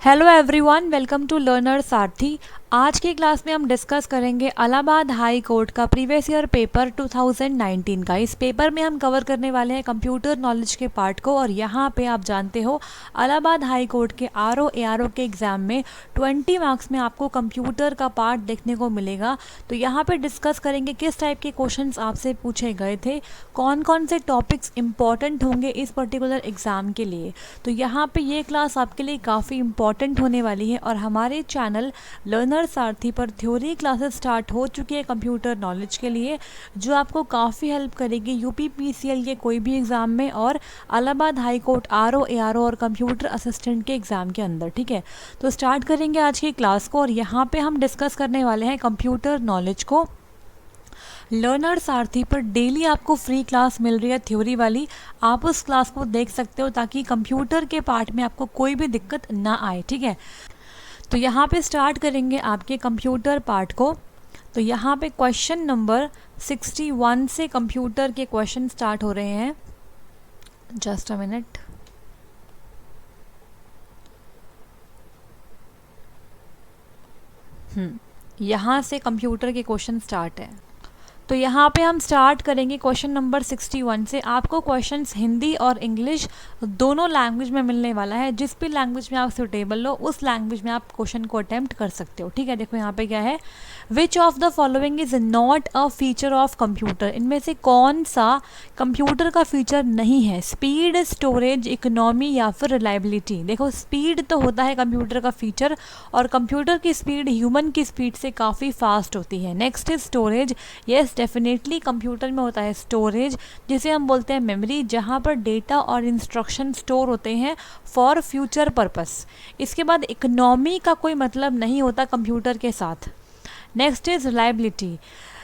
Hello everyone, welcome to learner Sarathi. आज की class में हम डिस्कस करेंगे इलाहाबाद हाई कोर्ट का प्रीवियस ईयर पेपर 2019 का। इस पेपर में हम कवर करने वाले हैं कंप्यूटर नॉलेज के पार्ट को। और यहाँ पे आप जानते हो इलाहाबाद हाई कोर्ट के आरओ एआरओ के एग्ज़ाम में 20 मार्क्स में आपको कंप्यूटर का पार्ट देखने को मिलेगा। तो यहाँ पे डिस्कस करेंगे किस टाइप के क्वेश्चंस आपसे पूछे गए थे, कौन कौन से टॉपिक्स इंपॉर्टेंट होंगे इस पर्टिकुलर एग्ज़ाम के लिए। तो यहाँ पे ये क्लास आपके लिए काफ़ी इंपॉर्टेंट होने वाली है। और हमारे चैनल लर्नर सारथी पर थ्योरी क्लासेस स्टार्ट हो चुकी है कंप्यूटर नॉलेज के लिए, जो आपको काफ़ी हेल्प करेगी यूपीपीसीएल के कोई भी एग्ज़ाम में और Allahabad high court RO ARO और कंप्यूटर असिस्टेंट के एग्ज़ाम के अंदर। ठीक है, तो स्टार्ट करेंगे आज की क्लास को। और यहाँ पे हम डिस्कस करने वाले हैं कंप्यूटर नॉलेज को। लर्नर सारथी पर डेली आपको फ्री क्लास मिल रही है थ्योरी वाली। आप उस क्लास को देख सकते हो ताकि कंप्यूटर के पार्ट में आपको कोई भी दिक्कत ना आए। ठीक है, तो यहाँ पे स्टार्ट करेंगे आपके कंप्यूटर पार्ट को। तो यहाँ पे क्वेश्चन नंबर 61 से कंप्यूटर के क्वेश्चन स्टार्ट हो रहे हैं। Just a minute. यहाँ से कंप्यूटर के क्वेश्चन स्टार्ट है। तो यहाँ पे हम स्टार्ट करेंगे क्वेश्चन नंबर 61 से। आपको क्वेश्चंस हिंदी और इंग्लिश दोनों लैंग्वेज में मिलने वाला है। जिस भी लैंग्वेज में आप सुटेबल हो उस लैंग्वेज में आप क्वेश्चन को अटेम्प्ट कर सकते हो। ठीक है, देखो यहाँ पे क्या है, विच of the following is not a feature of computer. इनमें से कौन सा कंप्यूटर का फीचर नहीं है? स्पीड, स्टोरेज, इकोनॉमी या फिर रिलायबिलिटी। देखो, स्पीड तो होता है कंप्यूटर का फीचर, और कंप्यूटर की स्पीड ह्यूमन की स्पीड से काफ़ी फास्ट होती है। Next is storage. Yes, definitely computer में होता है स्टोरेज, जिसे हम बोलते हैं मेमोरी, जहाँ पर डेटा और इंस्ट्रक्शन स्टोर होते हैं फॉर फ्यूचर पर्पस। इसके बाद इकोनॉमी का कोई मतलब नहीं होता कंप्यूटर के साथ। Next is reliability.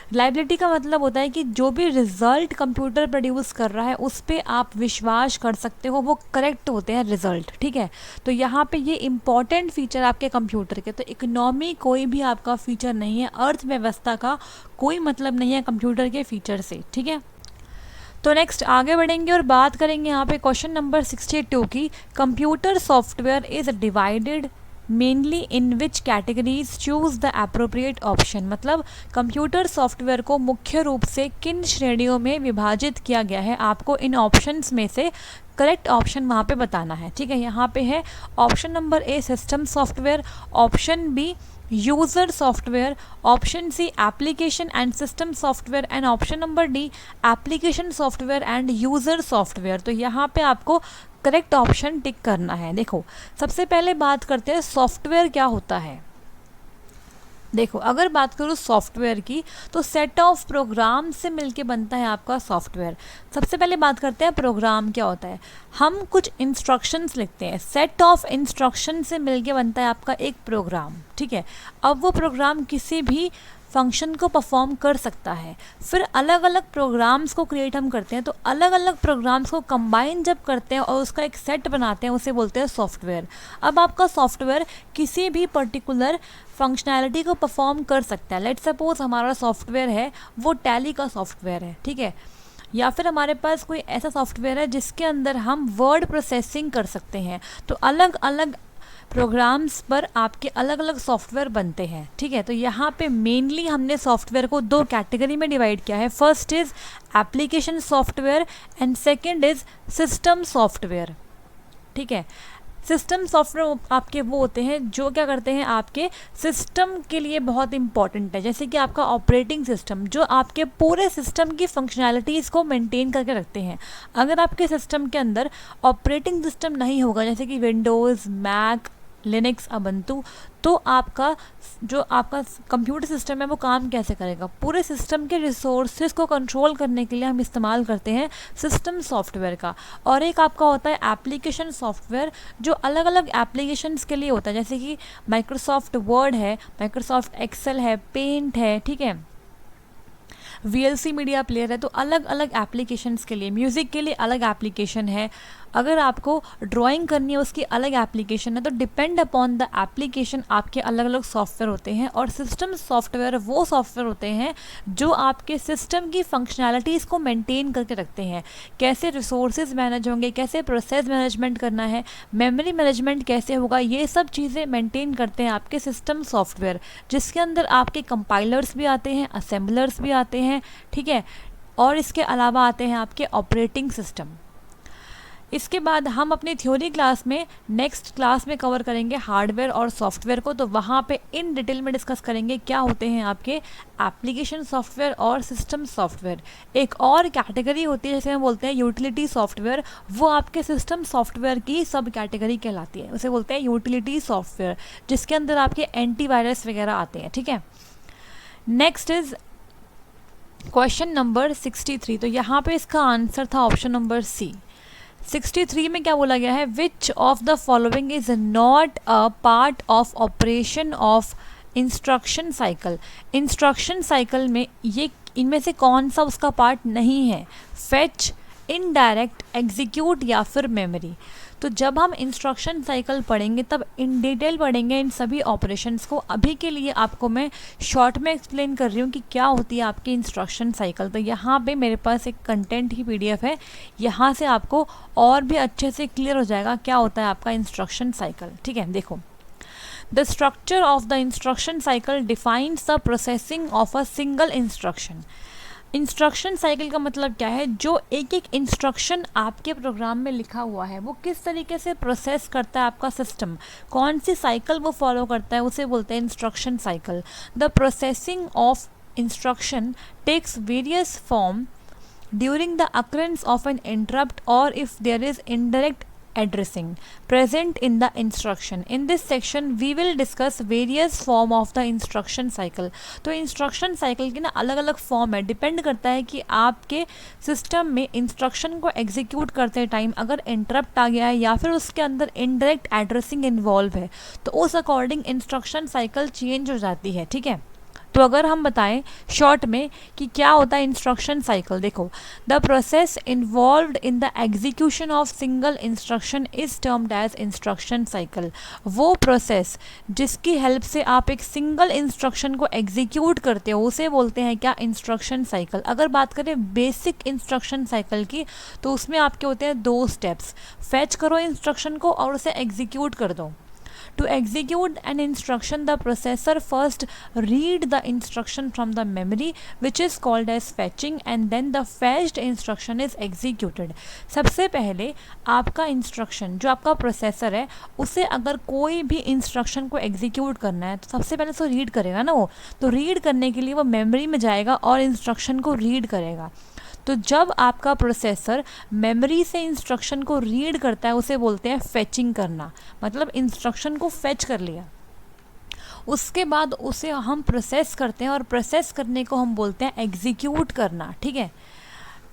रिलायबिलिटी का मतलब होता है कि जो भी रिजल्ट कंप्यूटर प्रोड्यूस कर रहा है उस पर आप विश्वास कर सकते हो, वो करेक्ट होते हैं रिजल्ट। ठीक है, तो यहाँ पे ये इंपॉर्टेंट फीचर आपके कंप्यूटर के। तो इकोनॉमी कोई भी आपका फीचर नहीं है, अर्थव्यवस्था का कोई मतलब नहीं है कंप्यूटर के फीचर से। ठीक है, तो नेक्स्ट आगे बढ़ेंगे और बात करेंगे यहाँ पे क्वेश्चन नंबर 62 की। Computer software is divided mainly in which categories, choose the appropriate option. मतलब कंप्यूटर सॉफ्टवेयर को मुख्य रूप से किन श्रेणियों में विभाजित किया गया है, आपको इन ऑप्शंस में से करेक्ट ऑप्शन वहाँ पे बताना है। ठीक है, यहाँ पे है option number A system software, option B user software, option C application and system software and option number D application software and user software. तो यहाँ पे आपको करेक्ट ऑप्शन टिक करना है। देखो, सबसे पहले बात करते हैं सॉफ्टवेयर क्या होता है। देखो, अगर बात करूँ सॉफ्टवेयर की तो सेट ऑफ प्रोग्राम से मिलके बनता है आपका सॉफ्टवेयर। सबसे पहले बात करते हैं प्रोग्राम क्या होता है। हम कुछ इंस्ट्रक्शंस लिखते हैं, सेट ऑफ इंस्ट्रक्शन से मिलके बनता है आपका एक प्रोग्राम। ठीक है, अब वो प्रोग्राम किसी भी फंक्शन को परफॉर्म कर सकता है। फिर अलग अलग प्रोग्राम्स को क्रिएट हम करते हैं, तो अलग अलग प्रोग्राम्स को कंबाइन जब करते हैं और उसका एक सेट बनाते हैं, उसे बोलते हैं सॉफ्टवेयर। अब आपका सॉफ्टवेयर किसी भी पर्टिकुलर फंक्शनैलिटी को परफॉर्म कर सकता है। लेट्स सपोज हमारा सॉफ्टवेयर है वो टैली का सॉफ्टवेयर है। ठीक है, या फिर हमारे पास कोई ऐसा सॉफ्टवेयर है जिसके अंदर हम वर्ड प्रोसेसिंग कर सकते हैं। तो अलग अलग प्रोग्राम्स पर आपके अलग अलग सॉफ्टवेयर बनते हैं। ठीक है, तो यहाँ पे मेनली हमने सॉफ्टवेयर को दो कैटेगरी में डिवाइड किया है। First is application software and second is system software. ठीक है, सिस्टम सॉफ्टवेयर आपके वो होते हैं जो क्या करते हैं, आपके सिस्टम के लिए बहुत इंपॉर्टेंट है। जैसे कि आपका ऑपरेटिंग सिस्टम, जो आपके पूरे सिस्टम की फंक्शनैलिटीज़ को मेंटेन करके रखते हैं। अगर आपके सिस्टम के अंदर ऑपरेटिंग सिस्टम नहीं होगा, जैसे कि विंडोज़, मैक, लिनक्स, अबंतु, तो आपका जो आपका कंप्यूटर सिस्टम है वो काम कैसे करेगा? पूरे सिस्टम के रिसोर्सेज को कंट्रोल करने के लिए हम इस्तेमाल करते हैं सिस्टम सॉफ्टवेयर का। और एक आपका होता है एप्लीकेशन सॉफ्टवेयर, जो अलग अलग एप्लीकेशंस के लिए होता है। जैसे कि माइक्रोसॉफ्ट वर्ड है, माइक्रोसॉफ्ट एक्सेल है, पेंट है। ठीक है, VLC मीडिया प्लेयर है। तो अलग अलग एप्लीकेशंस के लिए, म्यूज़िक के लिए अलग एप्लीकेशन है, अगर आपको ड्राइंग करनी है उसकी अलग एप्लीकेशन है, तो डिपेंड अपॉन द एप्लीकेशन आपके अलग अलग सॉफ्टवेयर होते हैं। और सिस्टम सॉफ्टवेयर वो सॉफ्टवेयर होते हैं जो आपके सिस्टम की फंक्शनैलिटीज़ को मेंटेन करके रखते हैं। कैसे रिसोर्सेज मैनेज होंगे, कैसे प्रोसेस मैनेजमेंट करना है, मेमोरी मैनेजमेंट कैसे होगा, ये सब चीज़ें मेंटेन करते हैं आपके सिस्टम सॉफ्टवेयर, जिसके अंदर आपके कंपाइलर्स भी आते हैं, असेंबलर्स भी आते हैं, ठीक है। और इसके अलावा आते हैं आपके ऑपरेटिंग सिस्टम। इसके बाद हम अपनी थ्योरी क्लास में नेक्स्ट क्लास में कवर करेंगे हार्डवेयर और सॉफ्टवेयर को, तो वहाँ पे इन डिटेल में डिस्कस करेंगे क्या होते हैं आपके एप्लीकेशन सॉफ्टवेयर और सिस्टम सॉफ्टवेयर। एक और कैटेगरी होती है जैसे हम बोलते हैं यूटिलिटी सॉफ्टवेयर, वो आपके सिस्टम सॉफ्टवेयर की सब कैटेगरी कहलाती है, उसे बोलते हैं यूटिलिटी सॉफ्टवेयर, जिसके अंदर आपके एंटीवायरस वगैरह आते हैं, ठीक है। Next is question number 63। तो यहाँ पे इसका आंसर था ऑप्शन नंबर सी। 63 में क्या बोला गया है, विच of the following is not a part of operation of instruction cycle. Instruction cycle में ये इनमें से कौन सा उसका पार्ट नहीं है, फेच, इनडायरेक्ट, एग्जीक्यूट या फिर मेमोरी। तो जब हम इंस्ट्रक्शन साइकिल पढ़ेंगे तब इन डिटेल पढ़ेंगे इन सभी ऑपरेशंस को। अभी के लिए आपको मैं शॉर्ट में एक्सप्लेन कर रही हूँ कि क्या होती है आपकी इंस्ट्रक्शन साइकिल। तो यहाँ पे मेरे पास एक कंटेंट ही पीडीएफ है, यहाँ से आपको और भी अच्छे से क्लियर हो जाएगा क्या होता है आपका इंस्ट्रक्शन साइकिल, ठीक है। देखो, the structure of the instruction cycle defines the processing of a single instruction. Instruction cycle का मतलब क्या है, जो एक एक इंस्ट्रक्शन आपके प्रोग्राम में लिखा हुआ है वो किस तरीके से प्रोसेस करता है आपका सिस्टम, कौन सी साइकिल वो फॉलो करता है, उसे बोलते हैं instruction cycle. The processing of instruction takes various form during the occurrence of an interrupt और if there is indirect addressing present in the instruction. In this section we will discuss various form of the instruction cycle. तो instruction cycle की ना अलग अलग form है, depend करता है कि आपके सिस्टम में इंस्ट्रक्शन को एग्जीक्यूट करते टाइम अगर इंटरप्ट आ गया है या फिर उसके अंदर इनडायरेक्ट एड्रेसिंग इन्वॉल्व है तो उस अकॉर्डिंग इंस्ट्रक्शन साइकिल चेंज हो जाती है, ठीक है। तो अगर हम बताएं शॉर्ट में कि क्या होता है इंस्ट्रक्शन साइकिल, देखो, the process involved in the execution of single instruction is termed as instruction cycle. वो प्रोसेस जिसकी हेल्प से आप एक सिंगल इंस्ट्रक्शन को एग्जीक्यूट करते हो उसे बोलते हैं क्या, इंस्ट्रक्शन साइकिल। अगर बात करें बेसिक इंस्ट्रक्शन साइकिल की तो उसमें आपके होते हैं दो स्टेप्स, फैच करो इंस्ट्रक्शन को और उसे एग्जीक्यूट कर दो। To execute an instruction, the processor first read the instruction from the memory, which is called as fetching, and then the fetched instruction is executed. सबसे पहले आपका इंस्ट्रक्शन जो आपका प्रोसेसर है उसे अगर कोई भी इंस्ट्रक्शन को एग्जीक्यूट करना है तो सबसे पहले तो रीड करेगा ना वो, तो रीड करने के लिए वो मेमोरी में जाएगा और इंस्ट्रक्शन को रीड करेगा। तो जब आपका प्रोसेसर मेमोरी से इंस्ट्रक्शन को रीड करता है उसे बोलते हैं फेचिंग करना, मतलब इंस्ट्रक्शन को फेच कर लिया। उसके बाद उसे हम प्रोसेस करते हैं और प्रोसेस करने को हम बोलते हैं एग्जीक्यूट करना, ठीक है।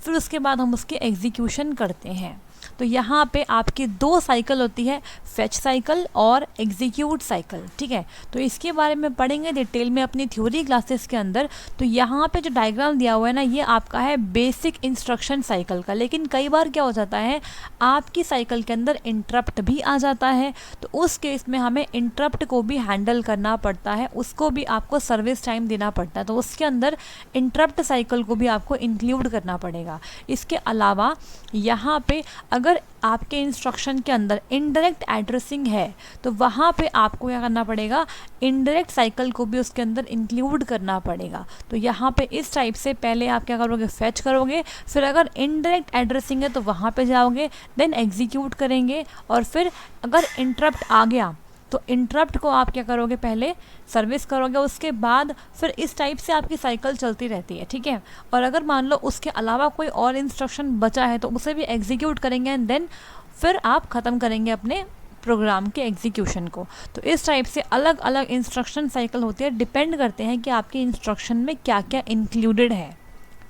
फिर उसके बाद हम उसकी एग्जीक्यूशन करते हैं। तो यहाँ पे आपकी दो साइकिल होती है, फेच साइकिल और एग्जीक्यूट साइकिल, ठीक है। तो इसके बारे में पढ़ेंगे डिटेल में अपनी थ्योरी क्लासेस के अंदर। तो यहाँ पे जो डायग्राम दिया हुआ है ना, ये आपका है बेसिक इंस्ट्रक्शन साइकिल का। लेकिन कई बार क्या हो जाता है, आपकी साइकिल के अंदर इंटरप्ट भी आ जाता है, तो उस केस में हमें इंटरप्ट को भी हैंडल करना पड़ता है, उसको भी आपको सर्विस टाइम देना पड़ता है। तो उसके अंदर इंटरप्ट साइकिल को भी आपको इंक्लूड करना पड़ेगा। इसके अलावा यहाँ पे अगर आपके इंस्ट्रक्शन के अंदर इनडायरेक्ट एड्रेसिंग है तो वहाँ पे आपको क्या करना पड़ेगा, इनडायरेक्ट साइकिल को भी उसके अंदर इंक्लूड करना पड़ेगा। तो यहाँ पे इस टाइप से पहले आप क्या करोगे, फेच करोगे, फिर अगर इनडायरेक्ट एड्रेसिंग है तो वहाँ पे जाओगे, देन एग्जीक्यूट करेंगे, और फिर अगर इंटरप्ट आ गया तो इंटरप्ट को आप क्या करोगे, पहले सर्विस करोगे, उसके बाद फिर इस टाइप से आपकी साइकिल चलती रहती है, ठीक है। और अगर मान लो उसके अलावा कोई और इंस्ट्रक्शन बचा है तो उसे भी एग्जीक्यूट करेंगे एंड देन फिर आप ख़त्म करेंगे अपने प्रोग्राम के एग्जीक्यूशन को। तो इस टाइप से अलग अलग इंस्ट्रक्शन साइकिल होती है, डिपेंड करते हैं कि आपके इंस्ट्रक्शन में क्या क्या इंक्लूडेड है,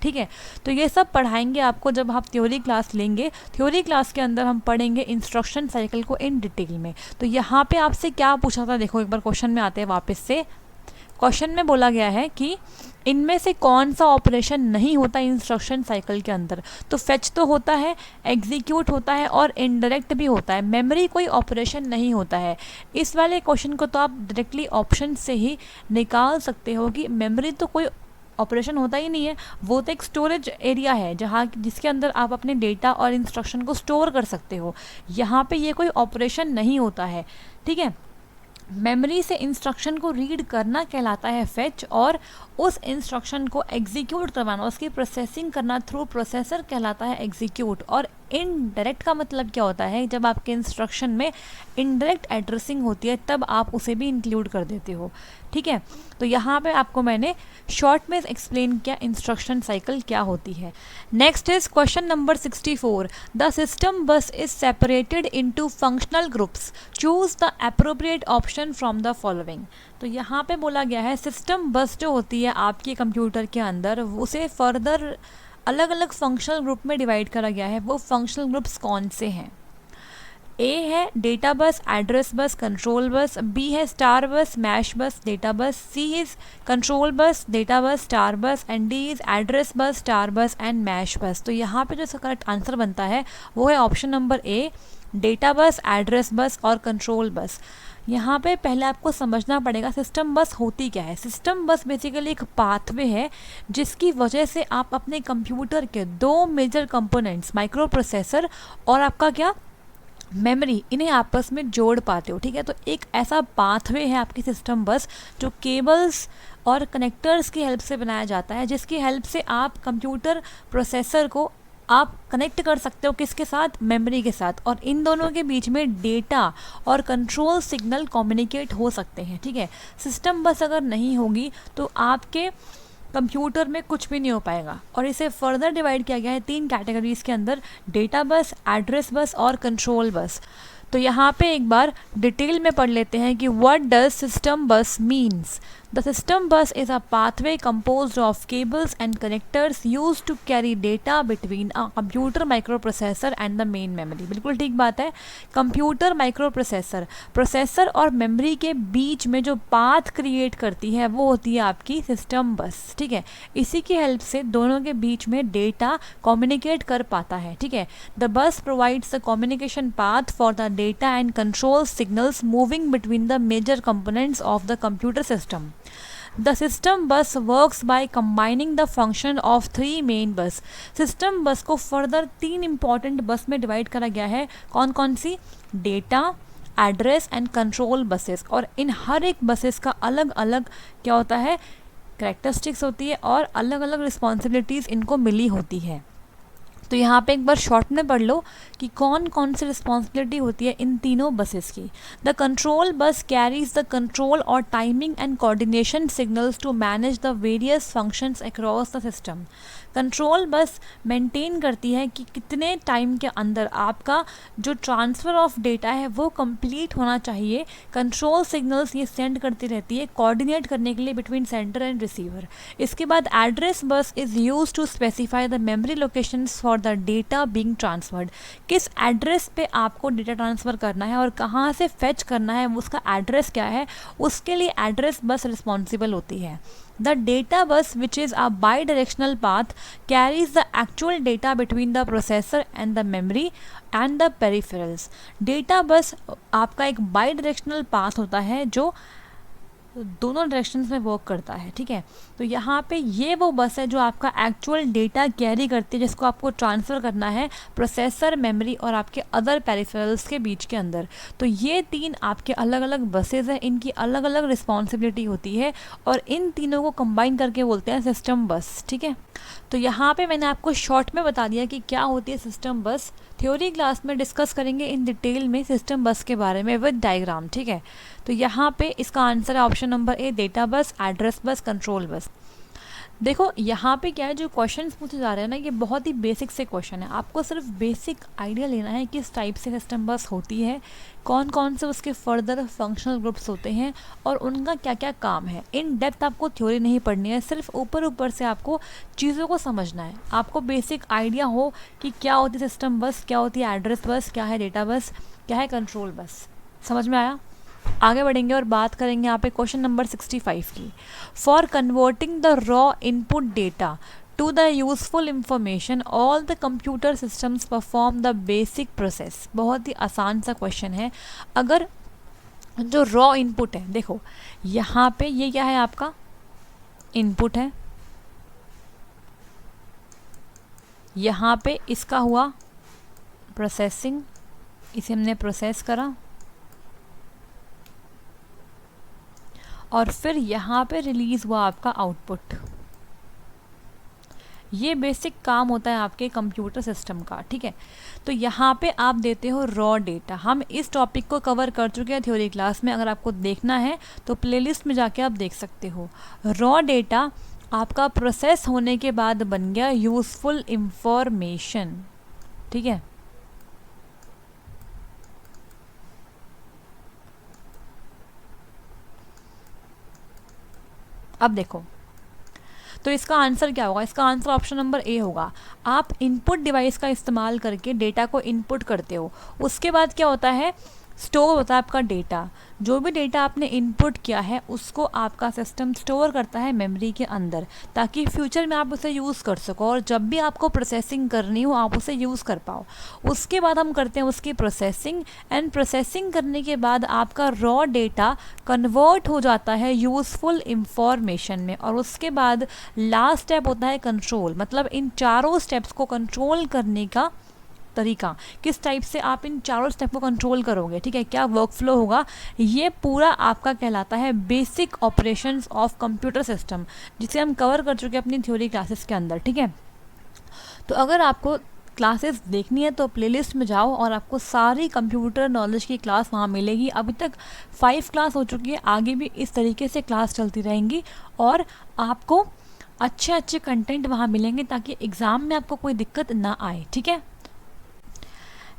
ठीक है। तो ये सब पढ़ाएंगे आपको जब आप थ्योरी क्लास लेंगे। थ्योरी क्लास के अंदर हम पढ़ेंगे इंस्ट्रक्शन साइकिल को इन डिटेल में। तो यहाँ पे आपसे क्या पूछा था, देखो एक बार क्वेश्चन में आते हैं वापस से। क्वेश्चन में बोला गया है कि इनमें से कौन सा ऑपरेशन नहीं होता इंस्ट्रक्शन साइकिल के अंदर। तो फेच तो होता है, एग्जीक्यूट होता है और इनडायरेक्ट भी होता है, मेमोरी कोई ऑपरेशन नहीं होता है। इस वाले क्वेश्चन को तो आप डायरेक्टली ऑप्शन से ही निकाल सकते हो कि मेमोरी तो कोई ऑपरेशन होता ही नहीं है, वो तो एक स्टोरेज एरिया है जहाँ जिसके अंदर आप अपने डेटा और इंस्ट्रक्शन को स्टोर कर सकते हो। यहाँ पे ये कोई ऑपरेशन नहीं होता है, ठीक है। मेमोरी से इंस्ट्रक्शन को रीड करना कहलाता है फेच, और उस इंस्ट्रक्शन को एग्जीक्यूट करवाना, उसकी प्रोसेसिंग करना थ्रू प्रोसेसर कहलाता है एग्जीक्यूट। और इनडायरेक्ट का मतलब क्या होता है, जब आपके इंस्ट्रक्शन में इनडायरेक्ट एड्रेसिंग होती है तब आप उसे भी इंक्लूड कर देते हो, ठीक है। तो यहाँ पे आपको मैंने शॉर्ट में एक्सप्लेन किया इंस्ट्रक्शन साइकिल क्या होती है। Next is question number 64। The system bus is separated into functional groups, choose the appropriate option from the following. तो यहाँ पे बोला गया है सिस्टम बस जो होती है आपके कंप्यूटर के अंदर, उसे फर्दर अलग अलग फंक्शनल ग्रुप में डिवाइड करा गया है। वो फंक्शनल ग्रुप्स कौन से हैं? ए है data bus, address bus, control bus. B है स्टार बस, mash bus, data bus. C is control bus, data bus, star bus. And D is address bus, star bus and mesh bus. तो यहाँ पे जो इसका करेक्ट आंसर बनता है वो है ऑप्शन नंबर ए, डेटा बस, एड्रेस बस और कंट्रोल बस। यहाँ पे पहले आपको समझना पड़ेगा सिस्टम बस होती क्या है। सिस्टम बस बेसिकली एक पाथवे है जिसकी वजह से आप अपने कंप्यूटर के दो मेजर कंपोनेंट्स, माइक्रो प्रोसेसर और आपका क्या, मेमोरी, इन्हें आपस में जोड़ पाते हो, ठीक है। तो एक ऐसा पाथवे है आपकी सिस्टम बस जो केबल्स और कनेक्टर्स की हेल्प से बनाया जाता है, जिसकी हेल्प से आप कंप्यूटर प्रोसेसर को आप कनेक्ट कर सकते हो किसके साथ, मेमोरी के साथ, और इन दोनों के बीच में डेटा और कंट्रोल सिग्नल कम्युनिकेट हो सकते हैं, ठीक है। सिस्टम बस अगर नहीं होगी तो आपके कंप्यूटर में कुछ भी नहीं हो पाएगा। और इसे फर्दर डिवाइड किया गया है 3 कैटेगरीज के अंदर, डेटा बस, एड्रेस बस और कंट्रोल बस। तो यहाँ पे एक बार डिटेल में पढ़ लेते हैं कि व्हाट डज सिस्टम बस means. The system bus is a pathway composed of cables and connectors used to carry data between a computer microprocessor and the main memory। बिल्कुल ठीक बात है। कंप्यूटर माइक्रोप्रोसेसर, प्रोसेसर और मेमोरी के बीच में जो path create करती है वो होती है आपकी सिस्टम बस, ठीक है। इसी की हेल्प से दोनों के बीच में डेटा कम्युनिकेट कर पाता है, ठीक है। The bus provides the communication path for the data and control signals moving between the major components of the computer system. The system bus works by combining the function of 3 main bus। System बस को further 3 important बस में divide करा गया है। कौन कौन सी? Data, address and control buses. और इन हर एक बसेस का अलग अलग क्या होता है, कैरेक्टरिस्टिक्स होती है और अलग अलग रिस्पॉन्सिबिलिटीज़ इनको मिली होती है। तो यहाँ पे एक बार शॉर्ट में पढ़ लो कि कौन कौन सी रिस्पॉन्सिबिलिटी होती है इन तीनों बसेस की। The control bus carries the control और timing and coordination signals to manage the various functions across the system. Control bus maintain करती है कि कितने टाइम के अंदर आपका जो ट्रांसफ़र ऑफ डेटा है वो कंप्लीट होना चाहिए। कंट्रोल सिग्नल्स ये सेंड करती रहती है कोऑर्डिनेट करने के लिए बिटवीन सेंटर एंड रिसीवर। इसके बाद address bus is use to specify the memory locations for the data being transferred. किस एड्रेस पे आपको डेटा ट्रांसफ़र करना है और कहाँ से फेच करना है, उसका एड्रेस क्या है, उसके लिए एड्रेस बस रिस्पॉन्सिबल होती है। The data bus, which is a bidirectional path, carries the actual data between the processor and the memory and the peripherals। Data bus आपका एक bidirectional path होता है जो दोनों डायरेक्शंस में वर्क करता है, ठीक है। तो यहाँ पे ये वो बस है जो आपका एक्चुअल डेटा कैरी करती है, जिसको आपको ट्रांसफ़र करना है प्रोसेसर, मेमोरी और आपके अदर पेरिफेरल्स के बीच के अंदर। तो ये 3 आपके अलग अलग बसेज हैं, इनकी अलग अलग रिस्पॉन्सिबिलिटी होती है और इन तीनों को कंबाइन करके बोलते हैं सिस्टम बस, ठीक है। तो यहाँ पे मैंने आपको शॉर्ट में बता दिया कि क्या होती है सिस्टम बस। थ्योरी क्लास में डिस्कस करेंगे इन डिटेल में सिस्टम बस के बारे में विद डायग्राम, ठीक है। तो यहाँ पे इसका आंसर है ऑप्शन नंबर ए, data bus, address bus, control bus. देखो यहाँ पे क्या है, जो क्वेश्चंस पूछे जा रहे हैं ना, ये बहुत ही बेसिक से क्वेश्चन है। आपको सिर्फ बेसिक आइडिया लेना है किस टाइप से सिस्टम बस होती है, कौन कौन से उसके फर्दर फंक्शनल ग्रुप्स होते हैं और उनका क्या क्या काम है। इन डेप्थ आपको थ्योरी नहीं पढ़नी है, सिर्फ ऊपर ऊपर से आपको चीज़ों को समझना है। आपको बेसिक आइडिया हो कि क्या होती है सिस्टम बस, क्या होती है एड्रेस बस, क्या है डेटा बस, क्या है कंट्रोल बस। समझ में आया? आगे बढ़ेंगे और बात करेंगे यहाँ पे क्वेश्चन नंबर 65 की। For converting the raw input data to the useful information all the computer systems perform the basic process. बहुत ही आसान सा क्वेश्चन है। अगर जो रॉ इनपुट है, देखो यहाँ पे ये क्या है, आपका इनपुट है, यहाँ पे इसका हुआ प्रोसेसिंग, इसे हमने प्रोसेस करा, और फिर यहाँ पे रिलीज हुआ आपका आउटपुट। ये बेसिक काम होता है आपके कंप्यूटर सिस्टम का, ठीक है। तो यहाँ पे आप देते हो रॉ डेटा। हम इस टॉपिक को कवर कर चुके हैं थ्योरी क्लास में, अगर आपको देखना है तो प्लेलिस्ट में जाके आप देख सकते हो। रॉ डेटा आपका प्रोसेस होने के बाद बन गया यूजफुल इंफॉर्मेशन, ठीक है। अब देखो, तो इसका आंसर क्या होगा? इसका आंसर ऑप्शन नंबर ए होगा। आप इनपुट डिवाइस का इस्तेमाल करके डेटा को इनपुट करते हो, उसके बाद क्या होता है, स्टोर होता है आपका डेटा। जो भी डेटा आपने इनपुट किया है उसको आपका सिस्टम स्टोर करता है मेमोरी के अंदर, ताकि फ्यूचर में आप उसे यूज़ कर सको और जब भी आपको प्रोसेसिंग करनी हो आप उसे यूज़ कर पाओ। उसके बाद हम करते हैं उसकी प्रोसेसिंग, एंड प्रोसेसिंग करने के बाद आपका रॉ डेटा कन्वर्ट हो जाता है यूज़फुल इंफॉर्मेशन में, और उसके बाद लास्ट स्टेप होता है कंट्रोल। मतलब इन चारों स्टेप्स को कंट्रोल करने का तरीका, किस टाइप से आप इन चारों स्टेप को कंट्रोल करोगे, ठीक है, क्या वर्क फ्लो होगा, ये पूरा आपका कहलाता है basic operations of computer system, जिसे हम कवर कर चुके हैं अपनी थ्योरी क्लासेस के अंदर, ठीक है। तो अगर आपको क्लासेस देखनी है तो प्लेलिस्ट में जाओ और आपको सारी कंप्यूटर नॉलेज की क्लास वहाँ मिलेगी। अभी तक 5 क्लास हो चुकी है, आगे भी इस तरीके से क्लास चलती रहेंगी और आपको अच्छे अच्छे कंटेंट वहाँ मिलेंगे, ताकि एग्ज़ाम में आपको कोई दिक्कत ना आए, ठीक है।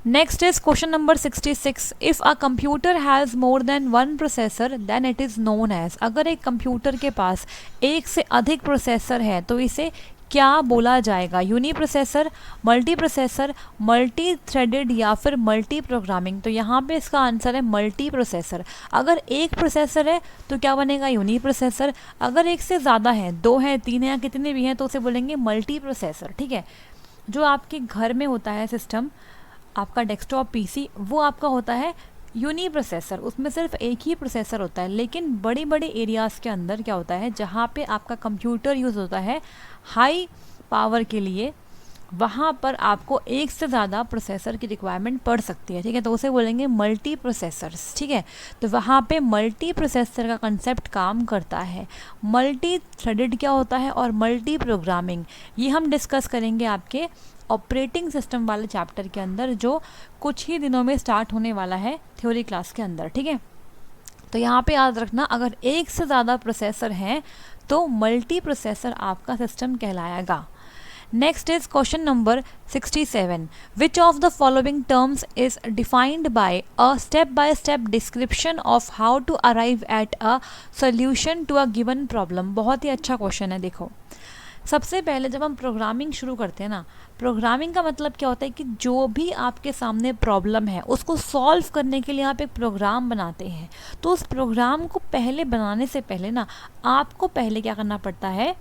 Next is question number 66. If a computer has more than one processor, then it is known as। अगर एक कंप्यूटर के पास एक से अधिक प्रोसेसर है तो इसे क्या बोला जाएगा? Uni processor, multi processor, multi threaded या फिर मल्टी प्रोग्रामिंग। तो यहाँ पे इसका आंसर है मल्टी प्रोसेसर। अगर एक प्रोसेसर है तो क्या बनेगा? Uni processor. अगर एक से ज़्यादा है, 2 है, 3 है या कितने भी हैं, तो उसे बोलेंगे मल्टी प्रोसेसर, ठीक है। जो आपके घर में होता है सिस्टम, आपका डेस्कटॉप पीसी, वो आपका होता है यूनी प्रोसेसर, उसमें सिर्फ एक ही प्रोसेसर होता है। लेकिन बड़ी बड़ी एरियाज़ के अंदर क्या होता है, जहाँ पे आपका कंप्यूटर यूज़ होता है हाई पावर के लिए, वहाँ पर आपको एक से ज़्यादा प्रोसेसर की रिक्वायरमेंट पड़ सकती है, ठीक है। तो उसे बोलेंगे मल्टी प्रोसेसर्स, ठीक है। तो वहाँ पे मल्टी प्रोसेसर का कंसेप्ट काम करता है। मल्टी थ्रेडेड क्या होता है और मल्टी प्रोग्रामिंग, ये हम डिस्कस करेंगे आपके ऑपरेटिंग सिस्टम वाले चैप्टर के अंदर, जो कुछ ही दिनों में स्टार्ट होने वाला है थ्योरी क्लास के अंदर, ठीक है। तो यहाँ पे याद रखना, अगर एक से ज़्यादा प्रोसेसर हैं तो मल्टी प्रोसेसर आपका सिस्टम कहलाएगा। Next is question number 67. Which of the following terms is defined by a step by step description of how to arrive at a solution to a given problem. बहुत ही अच्छा question है। देखो, सबसे पहले जब हम प्रोग्रामिंग शुरू करते हैं ना, प्रोग्रामिंग का मतलब क्या होता है कि जो भी आपके सामने प्रॉब्लम है उसको सॉल्व करने के लिए आप एक प्रोग्राम बनाते हैं। तो उस प्रोग्राम को पहले बनाने से पहले ना, आपको पहले क्या करना पड़ता है,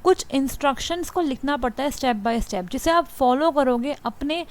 कुछ इंस्ट्रक्शंस को लिखना पड़ता है स्टेप बाय स्टेप, जिसे आप फॉलो करोगे अपने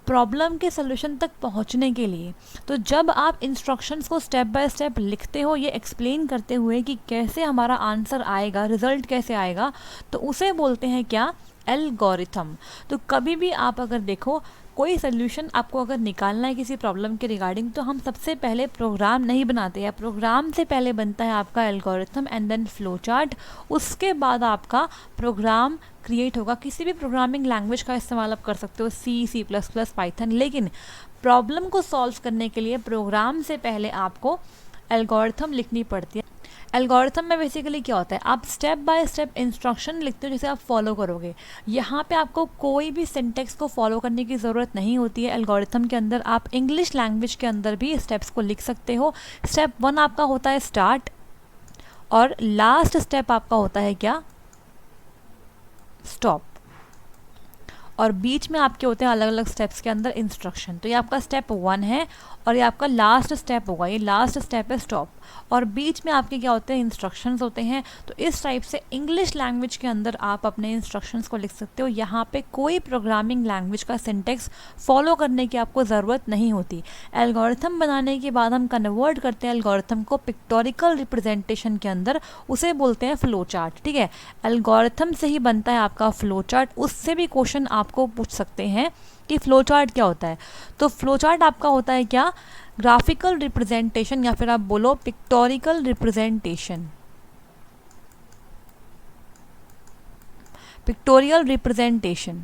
प्रॉब्लम के सलूशन तक पहुंचने के लिए। तो जब आप इंस्ट्रक्शंस को स्टेप बाय स्टेप लिखते हो, ये एक्सप्लेन करते हुए कि कैसे हमारा आंसर आएगा, रिजल्ट कैसे आएगा, तो उसे बोलते हैं क्या? एल्गोरिथम। तो कभी भी आप अगर देखो, कोई सल्यूशन आपको अगर निकालना है किसी प्रॉब्लम के रिगार्डिंग, तो हम सबसे पहले प्रोग्राम नहीं बनाते हैं। प्रोग्राम से पहले बनता है आपका algorithm and then flow chart. उसके बाद आपका प्रोग्राम क्रिएट होगा। किसी भी प्रोग्रामिंग लैंग्वेज का इस्तेमाल आप कर सकते हो, C++, पाइथन। लेकिन प्रॉब्लम को सॉल्व करने के लिए प्रोग्राम से पहले आपको एल्गोरिथम लिखनी पड़ती है। एल्गोरिथम में बेसिकली क्या होता है, आप स्टेप बाय स्टेप इंस्ट्रक्शन लिखते हो जिसे आप फॉलो करोगे। यहाँ पे आपको कोई भी सिंटेक्स को फॉलो करने की ज़रूरत नहीं होती है। एल्गोरिथम के अंदर आप इंग्लिश लैंग्वेज के अंदर भी स्टेप्स को लिख सकते हो। स्टेप 1 आपका होता है स्टार्ट, और लास्ट स्टेप आपका होता है क्या? स्टॉप। और बीच में आपके होते हैं अलग अलग स्टेप्स के अंदर इंस्ट्रक्शन। तो ये आपका स्टेप 1 है, और ये आपका लास्ट स्टेप होगा, ये लास्ट स्टेप है स्टॉप, और बीच में आपके क्या होते हैं, इंस्ट्रक्शंस होते हैं। तो इस टाइप से इंग्लिश लैंग्वेज के अंदर आप अपने इंस्ट्रक्शंस को लिख सकते हो। यहाँ पे कोई प्रोग्रामिंग लैंग्वेज का सिंटेक्स फॉलो करने की आपको ज़रूरत नहीं होती। एल्गोरिथम बनाने के बाद हम कन्वर्ट करते हैं एल्गोरिथम को पिक्टोरिकल रिप्रेजेंटेशन के अंदर, उसे बोलते हैं फ्लो चार्ट। ठीक है, एल्गोरिथम से ही बनता है आपका फ्लो चार्ट। उससे भी क्वेश्चन आपको पूछ सकते हैं कि फ्लो चार्ट क्या होता है। तो फ्लो चार्ट आपका होता है क्या, ग्राफिकल रिप्रेजेंटेशन, या फिर आप बोलो pictorial representation, pictorial representation.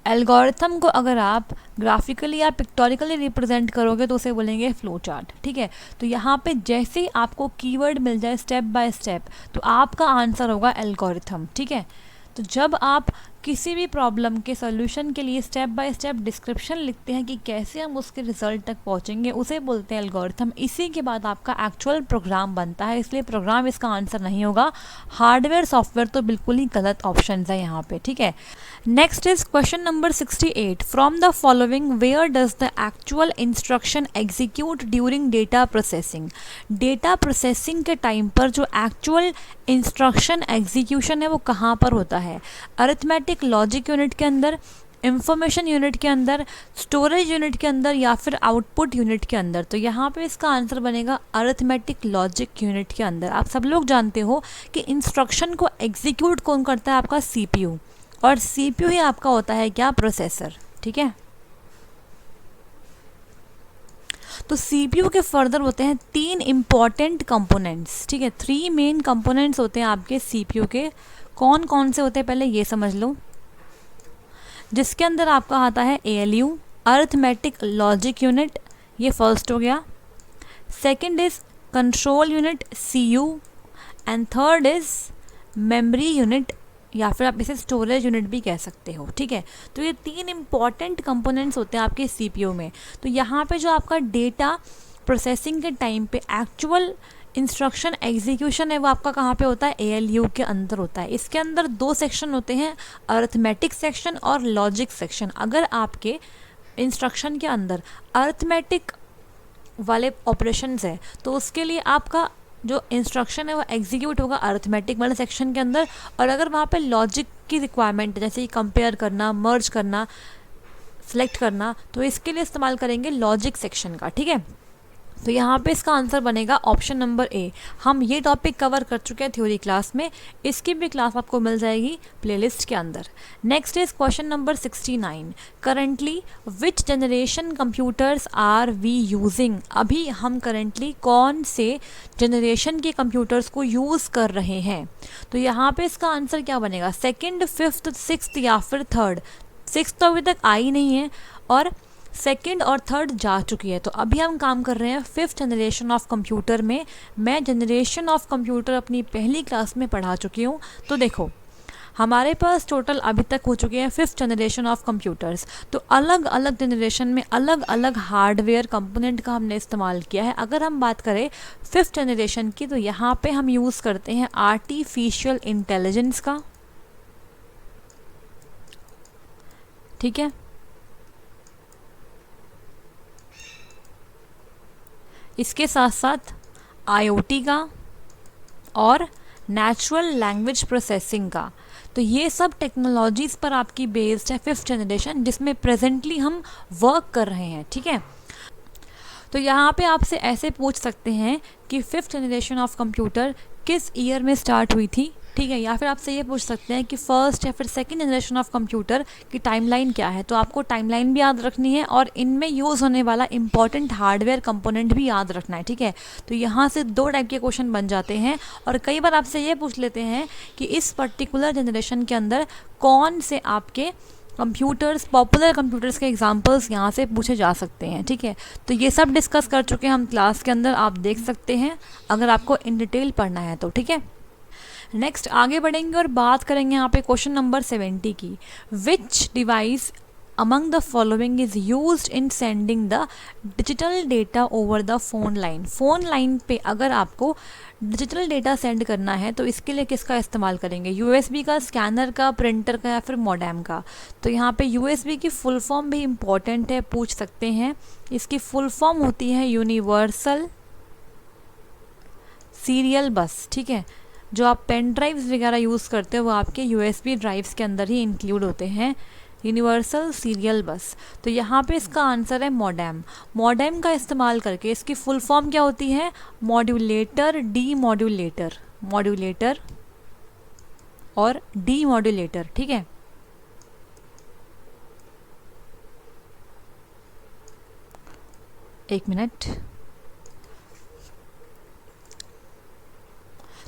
Algorithm को अगर आप ग्राफिकली या पिक्टोरिकली रिप्रेजेंट करोगे तो उसे बोलेंगे फ्लो चार्ट। ठीक है, तो यहाँ पे जैसे ही आपको कीवर्ड मिल जाए स्टेप बाय स्टेप, तो आपका आंसर होगा एल्गोरिथम। ठीक है, तो जब आप किसी भी प्रॉब्लम के सॉल्यूशन के लिए स्टेप बाय स्टेप डिस्क्रिप्शन लिखते हैं कि कैसे हम उसके रिजल्ट तक पहुंचेंगे, उसे बोलते हैं एल्गोरिथम। इसी के बाद आपका एक्चुअल प्रोग्राम बनता है, इसलिए प्रोग्राम इसका आंसर नहीं होगा। हार्डवेयर सॉफ्टवेयर तो बिल्कुल ही गलत ऑप्शन है यहाँ पे। ठीक है, next is question number 68। From the following where does the actual instruction execute during data processing. Data processing के टाइम पर जो एक्चुअल इंस्ट्रक्शन एग्जीक्यूशन है वो कहाँ पर होता है, अरिथमेटिक लॉजिक यूनिट के अंदर, इंफॉर्मेशन यूनिट के अंदर, स्टोरेज यूनिट के अंदर, या फिर आउटपुट यूनिट के अंदर। तो यहाँ पे इसका आंसर बनेगा अरिथमेटिक लॉजिक यूनिट के अंदर। आप सब लोग जानते हो कि इंस्ट्रक्शन को एग्जीक्यूट कौन करता है, आपका सीपीयू, और सीपीयू ही आपका होता है क्या, प्रोसेसर। ठीक है, तो सीपीयू के फर्दर होते हैं 3 इंपॉर्टेंट कंपोनेंट्स। ठीक है, 3 मेन कंपोनेंट्स होते हैं आपके सीपीयू के। कौन कौन से होते हैं पहले ये समझ लो, जिसके अंदर आपका आता है ALU, अरिथमेटिक लॉजिक यूनिट, ये फर्स्ट हो गया। Second is control unit CU, and third is memory unit, या फिर आप इसे स्टोरेज यूनिट भी कह सकते हो। ठीक है, तो ये 3 इंपॉर्टेंट कंपोनेंट्स होते हैं आपके सीपीयू में। तो यहाँ पे जो आपका डेटा प्रोसेसिंग के टाइम पे एक्चुअल इंस्ट्रक्शन एग्जीक्यूशन है वो आपका कहाँ पे होता है, ALU के अंदर होता है। इसके अंदर 2 सेक्शन होते हैं, अरिथमेटिक सेक्शन और लॉजिक सेक्शन। अगर आपके इंस्ट्रक्शन के अंदर अरिथमेटिक वाले ऑपरेशंस है तो उसके लिए आपका जो इंस्ट्रक्शन है वो एग्जीक्यूट होगा अरिथमेटिक वाले सेक्शन के अंदर, और अगर वहाँ पे लॉजिक की रिक्वायरमेंट है जैसे कि कंपेयर करना, मर्ज करना, सेलेक्ट करना, तो इसके लिए इस्तेमाल करेंगे लॉजिक सेक्शन का। ठीक है, तो यहाँ पे इसका आंसर बनेगा ऑप्शन नंबर A। हम ये टॉपिक कवर कर चुके हैं थ्योरी क्लास में, इसकी भी क्लास आपको मिल जाएगी प्लेलिस्ट के अंदर। Next is question number 69। Currently which generation computers are we using. अभी हम करंटली कौन से जनरेशन के कंप्यूटर्स को यूज़ कर रहे हैं। तो यहाँ पे इसका आंसर क्या बनेगा, 2nd, 5th, 6th या फिर 3rd। 6th तो अभी तक आई नहीं है और 2nd और 3rd जा चुकी है। तो अभी हम काम कर रहे हैं 5th जनरेशन ऑफ कंप्यूटर में। मैं जनरेशन ऑफ कंप्यूटर अपनी पहली क्लास में पढ़ा चुकी हूँ। तो देखो हमारे पास टोटल अभी तक हो चुके हैं 5th जनरेशन ऑफ कंप्यूटर्स। तो अलग अलग जनरेशन में अलग अलग हार्डवेयर कंपोनेंट का हमने इस्तेमाल किया है। अगर हम बात करें 5th जनरेशन की तो यहाँ पे हम यूज़ करते हैं आर्टिफिशियल इंटेलिजेंस का। ठीक है, इसके साथ साथ IoT का और नेचुरल लैंग्वेज प्रोसेसिंग का। तो ये सब टेक्नोलॉजीज़ पर आपकी बेस्ड है 5th जनरेशन, जिसमें प्रेजेंटली हम वर्क कर रहे हैं। ठीक है, तो यहाँ पे आपसे ऐसे पूछ सकते हैं कि 5th जनरेशन ऑफ कंप्यूटर किस ईयर में स्टार्ट हुई थी। ठीक है, या फिर आपसे ये पूछ सकते हैं कि 1st या फिर 2nd जनरेशन ऑफ कंप्यूटर की टाइमलाइन क्या है। तो आपको टाइमलाइन भी याद रखनी है और इनमें यूज़ होने वाला इंपॉर्टेंट हार्डवेयर कंपोनेंट भी याद रखना है। ठीक है, तो यहाँ से 2 टाइप के क्वेश्चन बन जाते हैं। और कई बार आपसे ये पूछ लेते हैं कि इस पर्टिकुलर जनरेशन के अंदर कौन से आपके कंप्यूटर्स, पॉपुलर कंप्यूटर्स के एग्जांपल्स यहाँ से पूछे जा सकते हैं। ठीक है, तो ये सब डिस्कस कर चुके हैं हम क्लास के अंदर, आप देख सकते हैं अगर आपको इन डिटेल पढ़ना है तो। ठीक है, नेक्स्ट आगे बढ़ेंगे और बात करेंगे यहाँ पे क्वेश्चन नंबर 70 की। विच device among the following is used in sending the digital data over the phone line। Phone line पे अगर आपको डिजिटल डेटा सेंड करना है तो इसके लिए किसका इस्तेमाल करेंगे? यूएसबी का, स्कैनर का, प्रिंटर का या फिर मॉडेम का? तो यहाँ पे यूएसबी की फुल फॉर्म भी इम्पॉर्टेंट है, पूछ सकते हैं। इसकी फुल फॉर्म होती है यूनिवर्सल सीरियल बस, ठीक है। जो आप पेन ड्राइव्स वगैरह यूज़ करते हो वो आपके यूएसबी ड्राइव्स के अंदर ही इंक्लूड होते हैं, यूनिवर्सल सीरियल बस। तो यहाँ पे इसका आंसर है मॉडेम। मॉडेम का इस्तेमाल करके इसकी फुल फॉर्म क्या होती है? मॉड्यूलेटर, डी मॉड्यूलेटर, मॉड्यूलेटर और डी मॉड्यूलेटर, ठीक है। एक मिनट।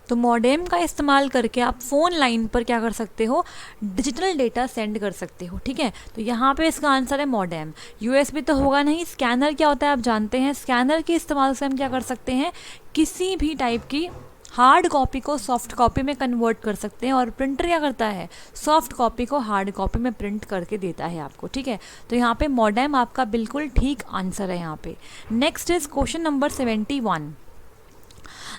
तो मॉडेम का इस्तेमाल करके आप फ़ोन लाइन पर क्या कर सकते हो? डिजिटल डेटा सेंड कर सकते हो, ठीक है। तो यहाँ पे इसका आंसर है मॉडेम। यूएसबी तो होगा नहीं। स्कैनर क्या होता है आप जानते हैं। स्कैनर के इस्तेमाल से हम क्या कर सकते हैं? किसी भी टाइप की हार्ड कॉपी को सॉफ्ट कॉपी में कन्वर्ट कर सकते हैं। और प्रिंटर क्या करता है? सॉफ्ट कॉपी को हार्ड कॉपी में प्रिंट करके देता है आपको, ठीक है। तो यहाँ पे मॉडेम आपका बिल्कुल ठीक आंसर है यहाँ पे। Next is question number 71।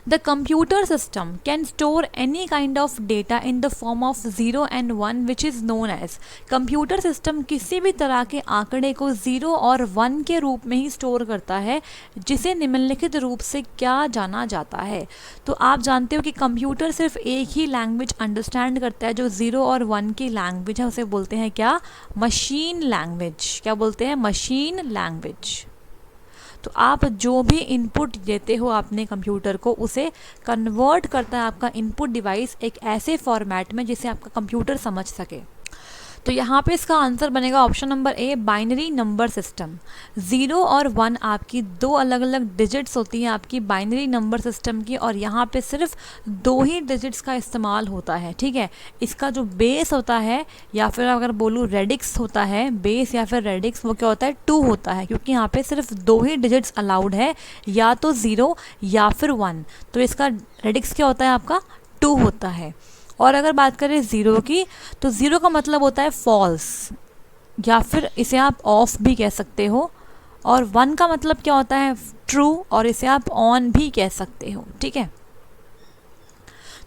The computer system can store any kind of data in the form of 0 and 1 which is known as। Computer system किसी भी तरह के आंकड़े को 0 और 1 के रूप में ही स्टोर करता है, जिसे निम्नलिखित रूप से क्या जाना जाता है? तो आप जानते हो कि कंप्यूटर सिर्फ एक ही लैंग्वेज अंडरस्टैंड करता है, जो 0 और 1 की लैंग्वेज है उसे बोलते हैं क्या? Machine language. क्या बोलते हैं? Machine language. तो आप जो भी इनपुट देते हो अपने कंप्यूटर को, उसे कन्वर्ट करता है आपका इनपुट डिवाइस एक ऐसे फॉर्मेट में जिसे आपका कंप्यूटर समझ सके। तो यहाँ पे इसका आंसर बनेगा ऑप्शन नंबर ए, बाइनरी नंबर सिस्टम। 0 और 1 आपकी दो अलग अलग डिजिट्स होती हैं आपकी बाइनरी नंबर सिस्टम की, और यहाँ पे सिर्फ दो ही डिजिट्स का इस्तेमाल होता है, ठीक है। इसका जो बेस होता है, या फिर अगर बोलूँ रेडिक्स होता है, बेस या फिर रेडिक्स, वो क्या होता है? 2 होता है, क्योंकि यहाँ पे सिर्फ दो ही डिजिट्स अलाउड है, या तो 0 या फिर 1। तो इसका रेडिक्स क्या होता है आपका? 2 होता है। और अगर बात करें 0 की, तो 0 का मतलब होता है फॉल्स, या फिर इसे आप ऑफ भी कह सकते हो। और 1 का मतलब क्या होता है? ट्रू, और इसे आप ऑन भी कह सकते हो, ठीक है।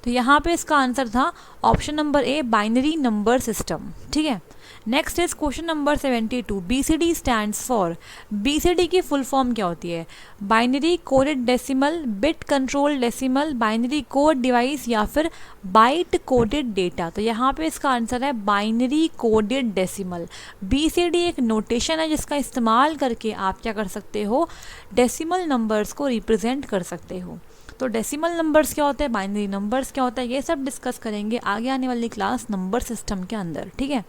तो यहाँ पे इसका आंसर था ऑप्शन नंबर ए, बाइनरी नंबर सिस्टम, ठीक है। Next is question number 72। BCD stands for. BCD की फुल फॉर्म क्या होती है? Binary coded decimal, bit control decimal, binary code device या फिर बाइट कोडेड डेटा। तो यहाँ पे इसका आंसर है बाइनरी कोडेड डेसिमल। BCD एक नोटेशन है जिसका इस्तेमाल करके आप क्या कर सकते हो? डेसिमल नंबर्स को रिप्रेजेंट कर सकते हो। तो डेसिमल नंबर्स क्या होते हैं, बाइनरी नंबर्स क्या होता है, ये सब डिस्कस करेंगे आगे आने वाली क्लास नंबर सिस्टम के अंदर, ठीक है।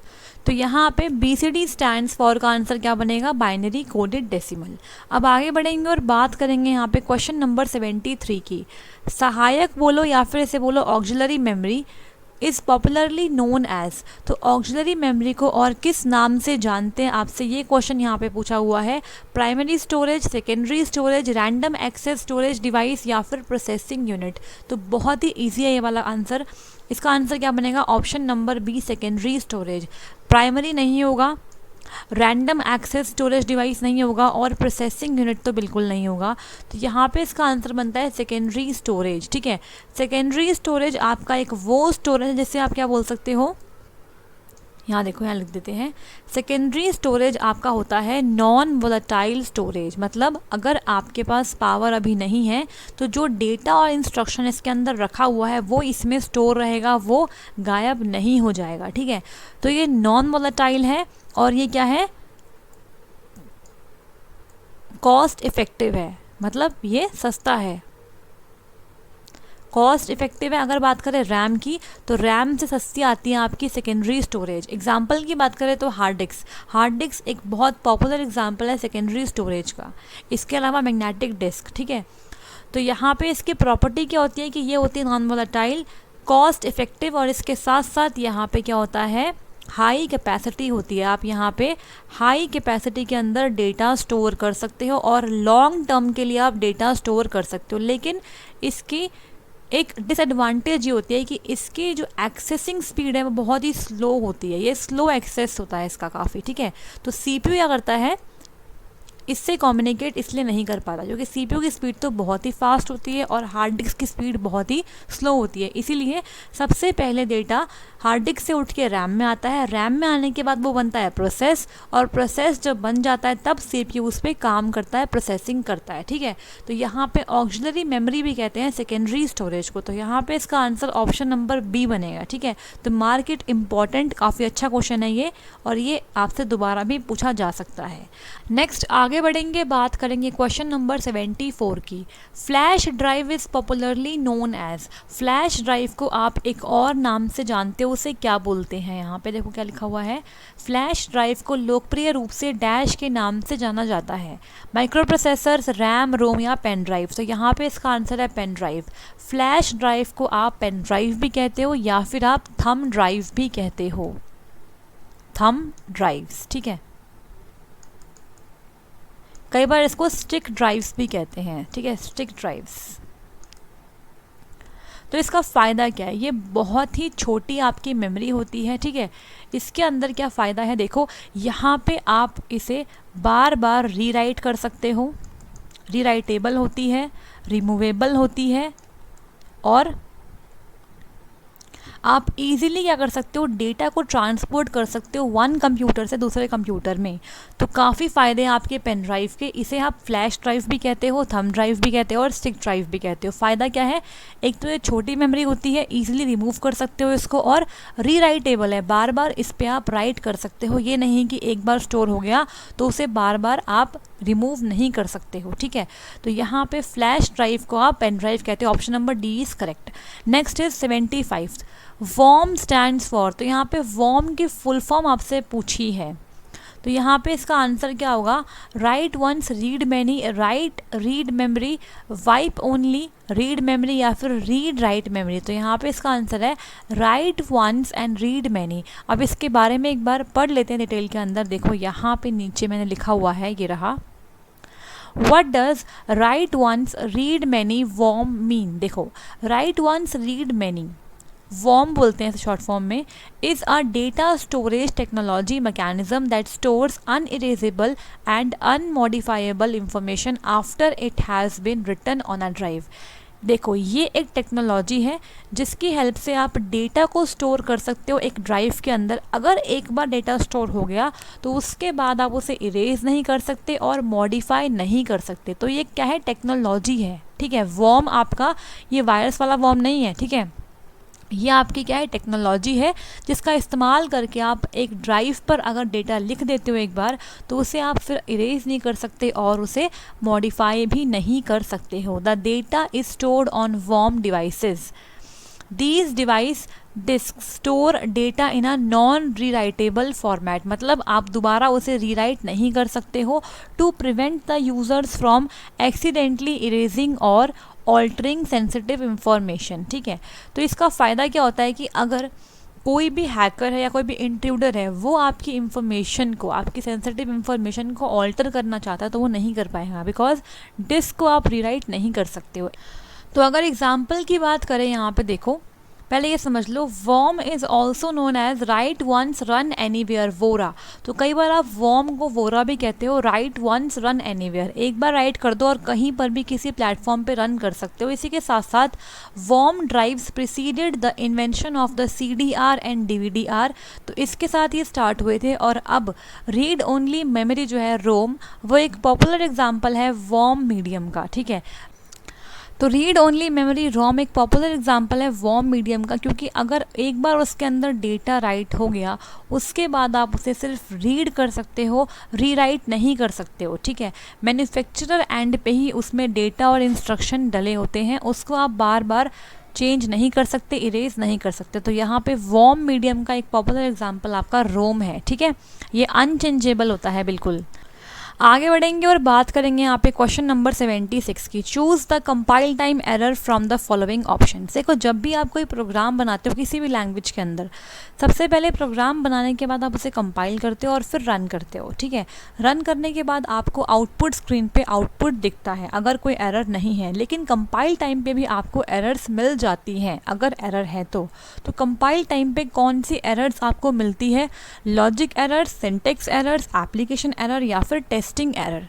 तो यहाँ पे BCD स्टैंड्स फॉर का आंसर क्या बनेगा? Binary coded decimal. अब आगे बढ़ेंगे और बात करेंगे यहाँ पे क्वेश्चन नंबर 73 की। सहायक बोलो या फिर इसे बोलो auxiliary memory is popularly known as. तो ऑक्सिलरी मेमोरी को और किस नाम से जानते हैं? आपसे ये क्वेश्चन यहाँ पे पूछा हुआ है। Primary storage, secondary storage, random access storage device या फिर प्रोसेसिंग यूनिट। तो बहुत ही ईजी है ये वाला आंसर। इसका आंसर क्या बनेगा? Option number B, secondary storage. Primary नहीं होगा, रैंडम एक्सेस स्टोरेज डिवाइस नहीं होगा, और प्रोसेसिंग यूनिट तो बिल्कुल नहीं होगा। तो यहाँ पे इसका आंसर बनता है सेकेंडरी स्टोरेज, ठीक है। सेकेंडरी स्टोरेज आपका एक वो स्टोरेज है जिससे आप क्या बोल सकते हो? यहाँ देखो, यहाँ लिख देते हैं। सेकेंडरी स्टोरेज आपका होता है नॉन वोलेटाइल स्टोरेज। मतलब अगर आपके पास पावर अभी नहीं है तो जो डेटा और इंस्ट्रक्शन इसके अंदर रखा हुआ है वो इसमें स्टोर रहेगा, वो गायब नहीं हो जाएगा, ठीक है। तो ये नॉन वोलेटाइल है, और ये क्या है? कॉस्ट इफेक्टिव है, मतलब ये सस्ता है, कॉस्ट इफेक्टिव है। अगर बात करें रैम की, तो रैम से सस्ती आती है आपकी सेकेंडरी स्टोरेज। एग्जांपल की बात करें तो हार्ड डिस्क। हार्ड डिस्क एक बहुत पॉपुलर एग्जांपल है सेकेंडरी स्टोरेज का। इसके अलावा मैग्नेटिक डिस्क, ठीक है। तो यहाँ पे इसकी प्रॉपर्टी क्या होती है कि ये होती है नॉन वोलेटाइल, कॉस्ट इफेक्टिव, और इसके साथ साथ यहाँ पे क्या होता है? हाई कैपेसिटी होती है। आप यहाँ पे हाई कैपेसिटी के अंदर डेटा स्टोर कर सकते हो, और लॉन्ग टर्म के लिए आप डेटा स्टोर कर सकते हो। लेकिन इसकी एक डिसएडवांटेज ये होती है कि इसकी जो एक्सेसिंग स्पीड है वो बहुत ही स्लो होती है, ये स्लो एक्सेस होता है इसका काफ़ी, ठीक है। तो सीपीयू क्या करता है, इससे कम्युनिकेट इसलिए नहीं कर पाता क्योंकि सीपीयू की स्पीड तो बहुत ही फास्ट होती है और हार्ड डिस्क की स्पीड बहुत ही स्लो होती है। इसीलिए सबसे पहले डेटा हार्ड डिस्क से उठ के रैम में आता है, रैम में आने के बाद वो बनता है प्रोसेस, और प्रोसेस जब बन जाता है तब सीपीयू उस पर काम करता है, प्रोसेसिंग करता है, ठीक है। तो यहाँ पे ऑक्सिलरी मेमोरी भी कहते हैं सेकेंडरी स्टोरेज को। तो यहाँ पे इसका आंसर ऑप्शन नंबर बी बनेगा, ठीक है। तो मार्केट इंपॉर्टेंट, काफ़ी अच्छा क्वेश्चन है ये, और ये आपसे दोबारा भी पूछा जा सकता है। नेक्स्ट आगे बढ़ेंगे, बात करेंगे क्वेश्चन नंबर 74 की। Flash drive is popularly known as, flash drive को आप एक और नाम से जानते हो, उसे क्या बोलते हैं। यहाँ पे देखो क्या लिखा हुआ है, फ्लैश ड्राइव को लोकप्रिय रूप से डैश के नाम से जाना जाता है। माइक्रो प्रोसेसर्स, रैम, रोम या पेन ड्राइव। तो यहाँ पे इसका आंसर है पेन ड्राइव। फ्लैश ड्राइव को आप पेन ड्राइव भी कहते हो या फिर आप थंब ड्राइव भी कहते हो, थंब ड्राइव्स, ठीक है। कई बार इसको स्टिक ड्राइव्स भी कहते हैं, ठीक है, स्टिक ड्राइव्स। तो इसका फ़ायदा क्या है, ये बहुत ही छोटी आपकी मेमोरी होती है, ठीक है। इसके अंदर क्या फ़ायदा है, देखो यहाँ पे आप इसे बार बार रीराइट कर सकते हो, रीराइटेबल होती है, रिमूवेबल होती है, और आप इजीली क्या कर सकते हो, डेटा को ट्रांसपोर्ट कर सकते हो वन कंप्यूटर से दूसरे कंप्यूटर में। तो काफ़ी फ़ायदे हैं आपके पेन ड्राइव के। इसे आप फ्लैश ड्राइव भी कहते हो, थंब ड्राइव भी कहते हो और स्टिक ड्राइव भी कहते हो। फ़ायदा क्या है, एक तो ये छोटी मेमोरी होती है, ईजिली रिमूव कर सकते हो इसको, और रीराइटेबल है, बार बार इस पर आप राइट कर सकते हो। ये नहीं कि एक बार स्टोर हो गया तो उसे बार बार आप रिमूव नहीं कर सकते हो, ठीक है। तो यहाँ पे फ्लैश ड्राइव को आप पेन ड्राइव कहते हो। Option number D is correct. Next is 75। WORM stands for, तो यहाँ पे वॉर्म की फुल फॉर्म आपसे पूछी है, तो यहाँ पे इसका आंसर क्या होगा, write once, read many, write read memory, wipe only, read memory या फिर रीड राइट मेमोरी। तो यहाँ पे इसका आंसर है write once and read many. अब इसके बारे में एक बार पढ़ लेते हैं डिटेल के अंदर। देखो यहाँ पे नीचे मैंने लिखा हुआ है, ये रहा, What does write once read many warm mean? देखो write once read many, WORM बोलते हैं शॉर्ट फॉर्म में, is a data storage technology mechanism that stores unerasable and unmodifiable information after it has been written on a drive. देखो ये एक technology है जिसकी help से आप डेटा को स्टोर कर सकते हो एक ड्राइव के अंदर। अगर एक बार डेटा स्टोर हो गया तो उसके बाद आप उसे इरेज नहीं कर सकते और मॉडिफाई नहीं कर सकते। तो ये क्या है, टेक्नोलॉजी है, ठीक है। वॉर्म आपका ये वायरस वाला वॉर्म नहीं है, ठीक है। ये आपकी क्या है, टेक्नोलॉजी है जिसका इस्तेमाल करके आप एक ड्राइव पर अगर डेटा लिख देते हो एक बार तो उसे आप फिर इरेज नहीं कर सकते और उसे मॉडिफाई भी नहीं कर सकते हो। The data is stored on worm devices. These device disc store data in a non rewritable format, मतलब आप दोबारा उसे रीराइट नहीं कर सकते हो। To prevent the users from accidentally erasing or altering sensitive information, ठीक है। तो इसका फ़ायदा क्या होता है कि अगर कोई भी हैकर है या कोई भी इंट्रूडर है वो आपकी इंफॉर्मेशन को, आपकी सेंसिटिव इंफॉर्मेशन को ऑल्टर करना चाहता है तो वो नहीं कर पाएगा, बिकॉज डिस्क को आप रीराइट नहीं कर सकते हो। तो अगर एग्जाम्पल की बात करें यहाँ पे देखो, पहले ये समझ लो, WORM is also known as write once run anywhere, वोरा। तो कई बार आप वॉर्म को वोरा भी कहते हो, राइट वंस रन एनीवेयर, एक बार राइट कर दो और कहीं पर भी किसी प्लेटफॉर्म पे रन कर सकते हो। इसी के साथ साथ worm drives preceded the invention of the CDR and DVDR, तो इसके साथ ये स्टार्ट हुए थे। और अब रीड ओनली मेमोरी जो है रोम, वो एक पॉपुलर एग्जाम्पल है वॉर्म मीडियम का, ठीक है। तो रीड ओनली मेमोरी रोम एक पॉपुलर एग्जांपल है वॉर्म मीडियम का, क्योंकि अगर एक बार उसके अंदर डेटा राइट हो गया उसके बाद आप उसे सिर्फ रीड कर सकते हो, रीराइट नहीं कर सकते हो, ठीक है। मैन्युफैक्चरर एंड पे ही उसमें डेटा और इंस्ट्रक्शन डले होते हैं, उसको आप बार बार चेंज नहीं कर सकते, इरेज नहीं कर सकते। तो यहाँ पे वॉर्म मीडियम का एक पॉपुलर एग्जाम्पल आपका रोम है, ठीक है। ये अनचेंजेबल होता है बिल्कुल। आगे बढ़ेंगे और बात करेंगे यहाँ पे क्वेश्चन नंबर 76 की। Choose the compile time error from the following option. देखो, जब भी आप कोई प्रोग्राम बनाते हो किसी भी लैंग्वेज के अंदर, सबसे पहले प्रोग्राम बनाने के बाद आप उसे कंपाइल करते हो और फिर रन करते हो, ठीक है। रन करने के बाद आपको आउटपुट स्क्रीन पे आउटपुट दिखता है अगर कोई एरर नहीं है, लेकिन कंपाइल टाइम पे भी आपको एरर्स मिल जाती हैं अगर एरर है तो कंपाइल टाइम पे कौन सी एरर्स आपको मिलती है? Logic errors, syntax errors, application error या फिर टेस्टिंग एरर।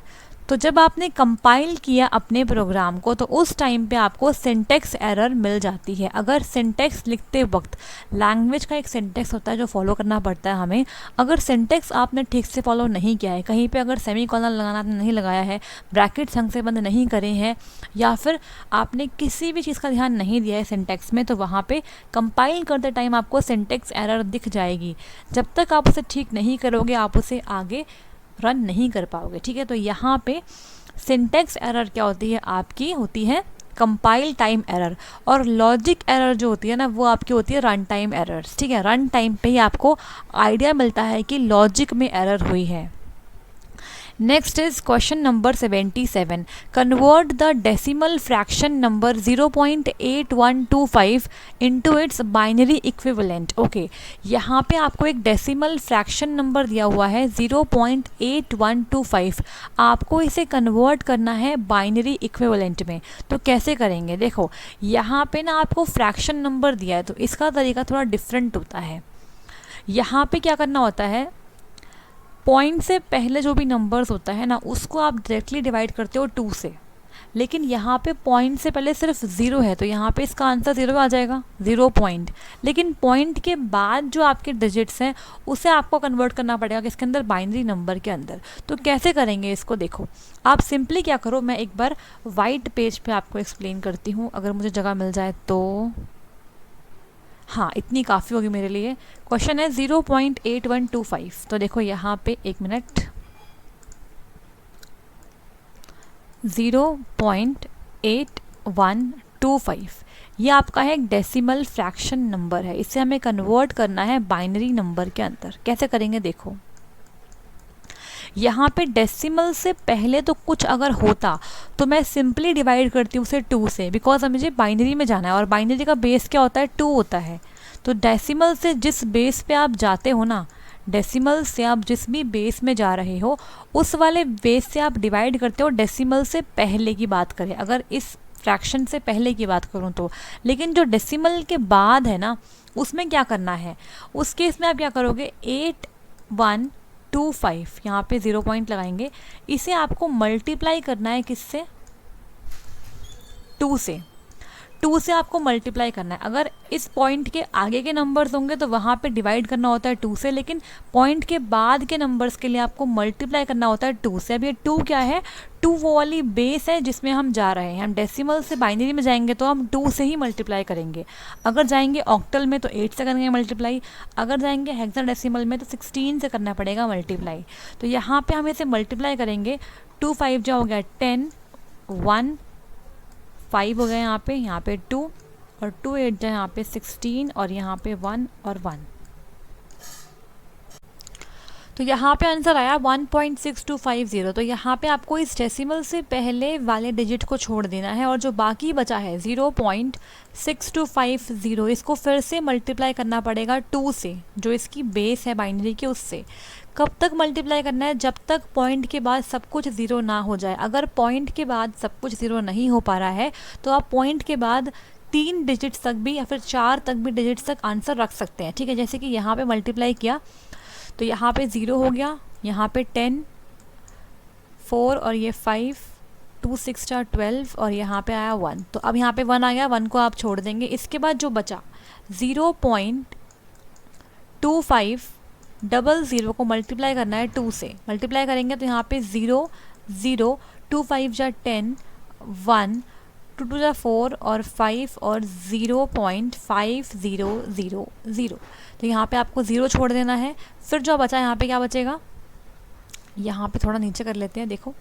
तो जब आपने कंपाइल किया अपने प्रोग्राम को तो उस टाइम पे आपको सिंटेक्स एरर मिल जाती है। अगर सिंटेक्स लिखते वक्त, लैंग्वेज का एक सिंटेक्स होता है जो फॉलो करना पड़ता है हमें, अगर सिंटेक्स आपने ठीक से फॉलो नहीं किया है, कहीं पे अगर सेमीकोलन लगाना आपने नहीं लगाया है, ब्रैकेट ढंग से बंद नहीं करे हैं, या फिर आपने किसी भी चीज़ का ध्यान नहीं दिया है सिंटेक्स में, तो वहाँ पे कंपाइल करते टाइम आपको सिंटेक्स एरर दिख जाएगी। जब तक आप उसे ठीक नहीं करोगे आप उसे आगे रन नहीं कर पाओगे, ठीक है। तो यहाँ पे सिंटेक्स एरर क्या होती है? आपकी होती है कंपाइल टाइम एरर, और लॉजिक एरर जो होती है ना वो आपकी होती है रन टाइम एरर्स, ठीक है। रन टाइम पे ही आपको आइडिया मिलता है कि लॉजिक में एरर हुई है। Next is question number 77। Convert the decimal fraction number 0.8125 into its binary equivalent. Okay, यहाँ पे आपको एक डेसिमल फ्रैक्शन नंबर दिया हुआ है 0.8125। आपको इसे कन्वर्ट करना है बाइनरी इक्विवेलेंट में। तो कैसे करेंगे? देखो, यहाँ पे ना आपको फ्रैक्शन नंबर दिया है तो इसका तरीका थोड़ा डिफरेंट होता है। यहाँ पे क्या करना होता है, पॉइंट से पहले जो भी नंबर्स होता है ना उसको आप डायरेक्टली डिवाइड करते हो 2 से, लेकिन यहाँ पे पॉइंट से पहले सिर्फ 0 है तो यहाँ पे इसका आंसर 0 आ जाएगा, 0 पॉइंट। लेकिन पॉइंट के बाद जो आपके डिजिट्स हैं उसे आपको कन्वर्ट करना पड़ेगा किसके अंदर? बाइनरी नंबर के अंदर। तो कैसे करेंगे इसको? देखो, आप सिंपली क्या करो, मैं एक बार वाइट पेज पे आपको एक्सप्लेन करती हूँ अगर मुझे जगह मिल जाए तो। हाँ, इतनी काफ़ी होगी मेरे लिए। क्वेश्चन है 0.8125। तो देखो यहाँ पे, एक मिनट, 0.8125 ये आपका है एक डेसिमल फ्रैक्शन नंबर है। इसे हमें कन्वर्ट करना है बाइनरी नंबर के अंदर। कैसे करेंगे? देखो, यहाँ पे डेसिमल से पहले तो कुछ अगर होता तो मैं सिंपली डिवाइड करती हूँ उसे 2 से, बिकॉज अब मुझे बाइनरी में जाना है और बाइनरी का बेस क्या होता है? 2 होता है। तो डेसिमल से जिस बेस पे आप जाते हो ना, डेसिमल से आप जिस भी बेस में जा रहे हो उस वाले बेस से आप डिवाइड करते हो डेसिमल से पहले की बात करें, अगर इस फ्रैक्शन से पहले की बात करूँ तो। लेकिन जो डेसिमल के बाद है ना उसमें क्या करना है? उस केस में आप क्या करोगे? 8125 यहाँ पे 0 पॉइंट लगाएंगे। इसे आपको मल्टीप्लाई करना है किससे? 2 से। 2 से आपको मल्टीप्लाई करना है। अगर इस पॉइंट के आगे के नंबर्स होंगे तो वहाँ पे डिवाइड करना होता है 2 से, लेकिन पॉइंट के बाद के नंबर्स के लिए आपको मल्टीप्लाई करना होता है 2 से। अब ये 2 क्या है? 2 वो वाली बेस है जिसमें हम जा रहे हैं। हम डेसिमल से बाइनरी में जाएंगे तो हम 2 से ही मल्टीप्लाई करेंगे। अगर जाएंगे ऑक्टल में तो 8 से करेंगे मल्टीप्लाई। अगर जाएंगे हेक्साडेसिमल में तो 16 से करना पड़ेगा मल्टीप्लाई। तो यहाँ पे हम इसे मल्टीप्लाई करेंगे। 2 5 जो हो गया 10, 1 5 हो गए यहाँ पे 2, और 2 8 जो यहाँ पे 16, और यहाँ पे 1 और 1। तो यहाँ पे आंसर आया 1.6250। तो यहाँ पे आपको इस डेसिमल से पहले वाले डिजिट को छोड़ देना है और जो बाकी बचा है 0.6250 इसको फिर से मल्टीप्लाई करना पड़ेगा 2 से, जो इसकी बेस है बाइनरी की उससे। कब तक मल्टीप्लाई करना है? जब तक पॉइंट के बाद सब कुछ 0 ना हो जाए। अगर पॉइंट के बाद सब कुछ 0 नहीं हो पा रहा है तो आप पॉइंट के बाद 3 डिजिट्स तक भी या फिर 4 तक भी डिजिट्स तक आंसर रख सकते हैं, ठीक है। जैसे कि यहाँ पे मल्टीप्लाई किया तो यहाँ पे 0 हो गया, यहाँ पे 10, 4 और ये 5, 2 6 4 12 और यहाँ पे आया 1। तो अब यहाँ पे 1 आ गया, 1 को आप छोड़ देंगे। इसके बाद जो बचा 0.2500 को मल्टीप्लाई करना है 2 से। मल्टीप्लाई करेंगे तो यहाँ पे 0 0 2 5 जा 10, 1 2 2 जा 4 और 5 और 0.5000। तो यहाँ पे आपको 0 छोड़ देना है। फिर जो बचा यहाँ पे क्या बचेगा? यहाँ पे थोड़ा नीचे कर लेते हैं। देखो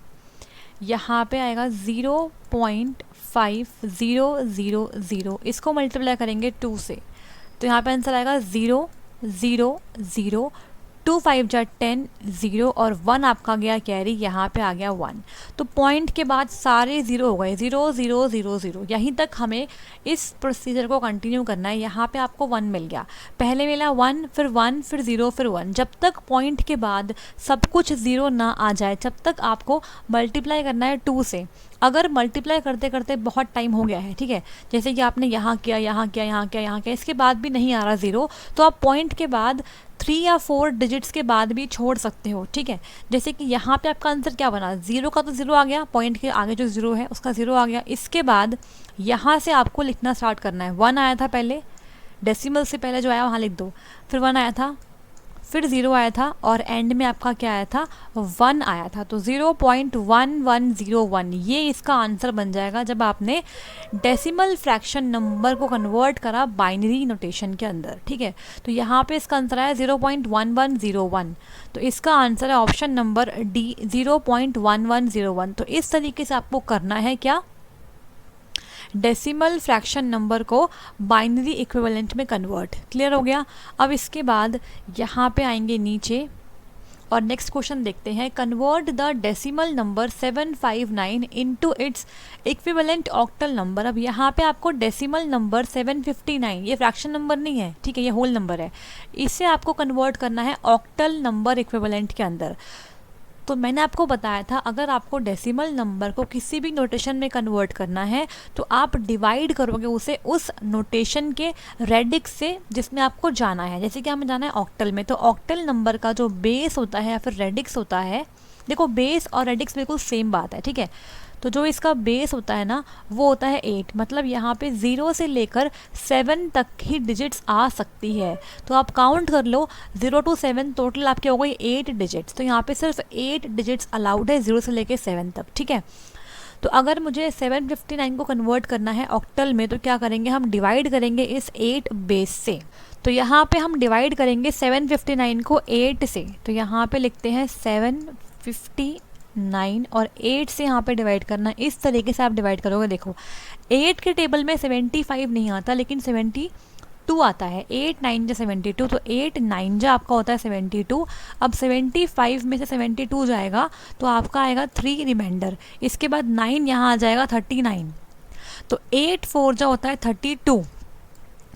यहाँ पे आएगा 0.5000। इसको मल्टीप्लाई करेंगे 2 से तो यहाँ पे आंसर आएगा 0 0 0 2 5 जा 10, 0 और 1 आपका गया कैरी, यहाँ पे आ गया 1। तो पॉइंट के बाद सारे ज़ीरो हो गए, 0 0 0 0। यहीं तक हमें इस प्रोसीजर को कंटिन्यू करना है। यहाँ पे आपको 1 मिल गया, पहले मिला 1, फिर 1, फिर 0, फिर 1। जब तक पॉइंट के बाद सब कुछ 0 ना आ जाए तब तक आपको मल्टीप्लाई करना है 2 से। अगर मल्टीप्लाई करते करते बहुत टाइम हो गया है, ठीक है, जैसे कि आपने यहाँ किया, यहाँ किया, यहाँ किया, यहाँ किया, इसके बाद भी नहीं आ रहा 0, तो आप पॉइंट के बाद 3 या 4 डिजिट्स के बाद भी छोड़ सकते हो, ठीक है। जैसे कि यहाँ पे आपका आंसर क्या बना, 0 का तो 0 आ गया, पॉइंट के आगे जो 0 है उसका 0 आ गया। इसके बाद यहाँ से आपको लिखना स्टार्ट करना है। 1 आया था पहले, डेसिमल से पहले जो आया वहाँ लिख दो, फिर 1 आया था, फिर 0 आया था और एंड में आपका क्या आया था, 1 आया था। तो 0.1101 ये इसका आंसर बन जाएगा जब आपने डेसिमल फ्रैक्शन नंबर को कन्वर्ट करा बाइनरी नोटेशन के अंदर, ठीक है। तो यहाँ पे इसका आंसर आया 0.1101। तो इसका आंसर है ऑप्शन नंबर डी, 0.1101। तो इस तरीके से आपको करना है क्या, डेसिमल फ्रैक्शन नंबर को बाइनरी इक्विवेलेंट में कन्वर्ट। क्लियर हो गया। अब इसके बाद यहाँ पे आएंगे नीचे और नेक्स्ट क्वेश्चन देखते हैं। Convert the decimal number 759 into its equivalent octal number. अब यहाँ पे आपको डेसिमल नंबर 759, ये फ्रैक्शन नंबर नहीं है, ठीक है, ये होल नंबर है, इसे आपको कन्वर्ट करना है ऑक्टल नंबर इक्विवेलेंट के अंदर। तो मैंने आपको बताया था अगर आपको डेसिमल नंबर को किसी भी नोटेशन में कन्वर्ट करना है तो आप डिवाइड करोगे उसे उस नोटेशन के रेडिक्स से जिसमें आपको जाना है। जैसे कि हमें जाना है ऑक्टल में, तो ऑक्टल नंबर का जो बेस होता है या फिर रेडिक्स होता है, देखो बेस और रेडिक्स बिल्कुल सेम बात है, ठीक है। तो जो इसका बेस होता है ना वो होता है 8, मतलब यहाँ पे 0 से लेकर 7 तक ही डिजिट्स आ सकती है। तो आप काउंट कर लो 0 to 7, टोटल आपके हो गई 8 डिजिट्स। तो यहाँ पे सिर्फ 8 डिजिट्स अलाउड है 0 से लेकर 7 तक, ठीक है। तो अगर मुझे 759 को कन्वर्ट करना है ऑक्टल में तो क्या करेंगे, हम डिवाइड करेंगे इस 8 बेस से। तो यहाँ पे हम डिवाइड करेंगे 759 को 8 से, तो यहाँ पे लिखते हैं 759 और 8 से यहाँ पे डिवाइड करना। इस तरीके से आप डिवाइड करोगे। देखो 8 के टेबल में 75 नहीं आता लेकिन 72 आता है। 8 9 जा 72, तो 8 9 जा आपका होता है 72। अब 75 में से 72 जाएगा तो आपका आएगा 3 रिमाइंडर। इसके बाद 9 यहाँ आ जाएगा 39, तो 8 4 जा होता है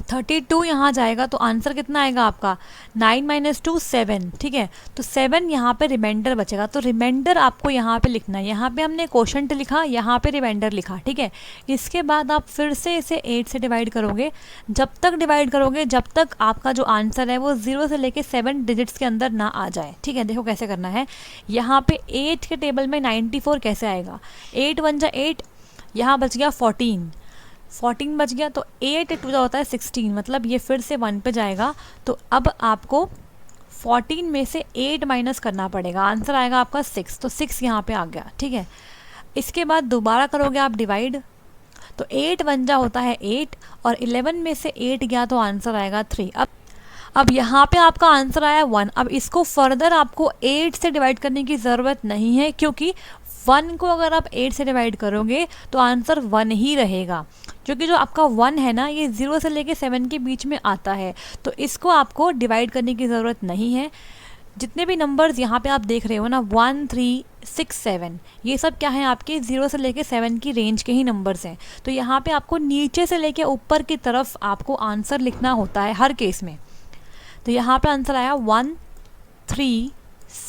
32 यहाँ जाएगा तो आंसर कितना आएगा आपका 9 - 2 7, ठीक है। तो 7 यहाँ पे रिमाइंडर बचेगा, तो रिमाइंडर आपको यहाँ पे लिखना है। यहाँ पे हमने क्वोशंट लिखा, यहाँ पे रिमाइंडर लिखा, ठीक है। इसके बाद आप फिर से इसे 8 से डिवाइड करोगे, जब तक डिवाइड करोगे जब तक आपका जो आंसर है वो 0 से लेके 7 डिजिट्स के अंदर ना आ जाए, ठीक है। देखो कैसे करना है। यहाँ पे 8 के टेबल में 94 कैसे आएगा, 8 1 जा 8, यहाँ बच गया 14 बच गया, तो 8 2 होता है 16, मतलब ये फिर से 1 पे जाएगा। तो अब आपको 14 में से 8 माइनस करना पड़ेगा, आंसर आएगा आपका 6, तो 6 यहाँ पे आ गया, ठीक है। इसके बाद दोबारा करोगे आप डिवाइड, तो 8 1 जा होता है 8 और 11 में से 8 गया तो आंसर आएगा 3। अब यहाँ पे आपका आंसर आया 1। अब इसको फर्दर आपको 8 से डिवाइड करने की ज़रूरत नहीं है, क्योंकि 1 को अगर आप 8 से डिवाइड करोगे तो आंसर 1 ही रहेगा, क्योंकि जो आपका 1 है ना ये 0 से लेके 7 के बीच में आता है। तो इसको आपको डिवाइड करने की ज़रूरत नहीं है। जितने भी नंबर्स यहाँ पे आप देख रहे हो ना 1 3 6 7, ये सब क्या है आपके 0 से लेके 7 की रेंज के ही नंबर्स हैं। तो यहाँ पे आपको नीचे से लेके ऊपर की तरफ आपको आंसर लिखना होता है हर केस में। तो यहाँ पे आंसर आया 1 3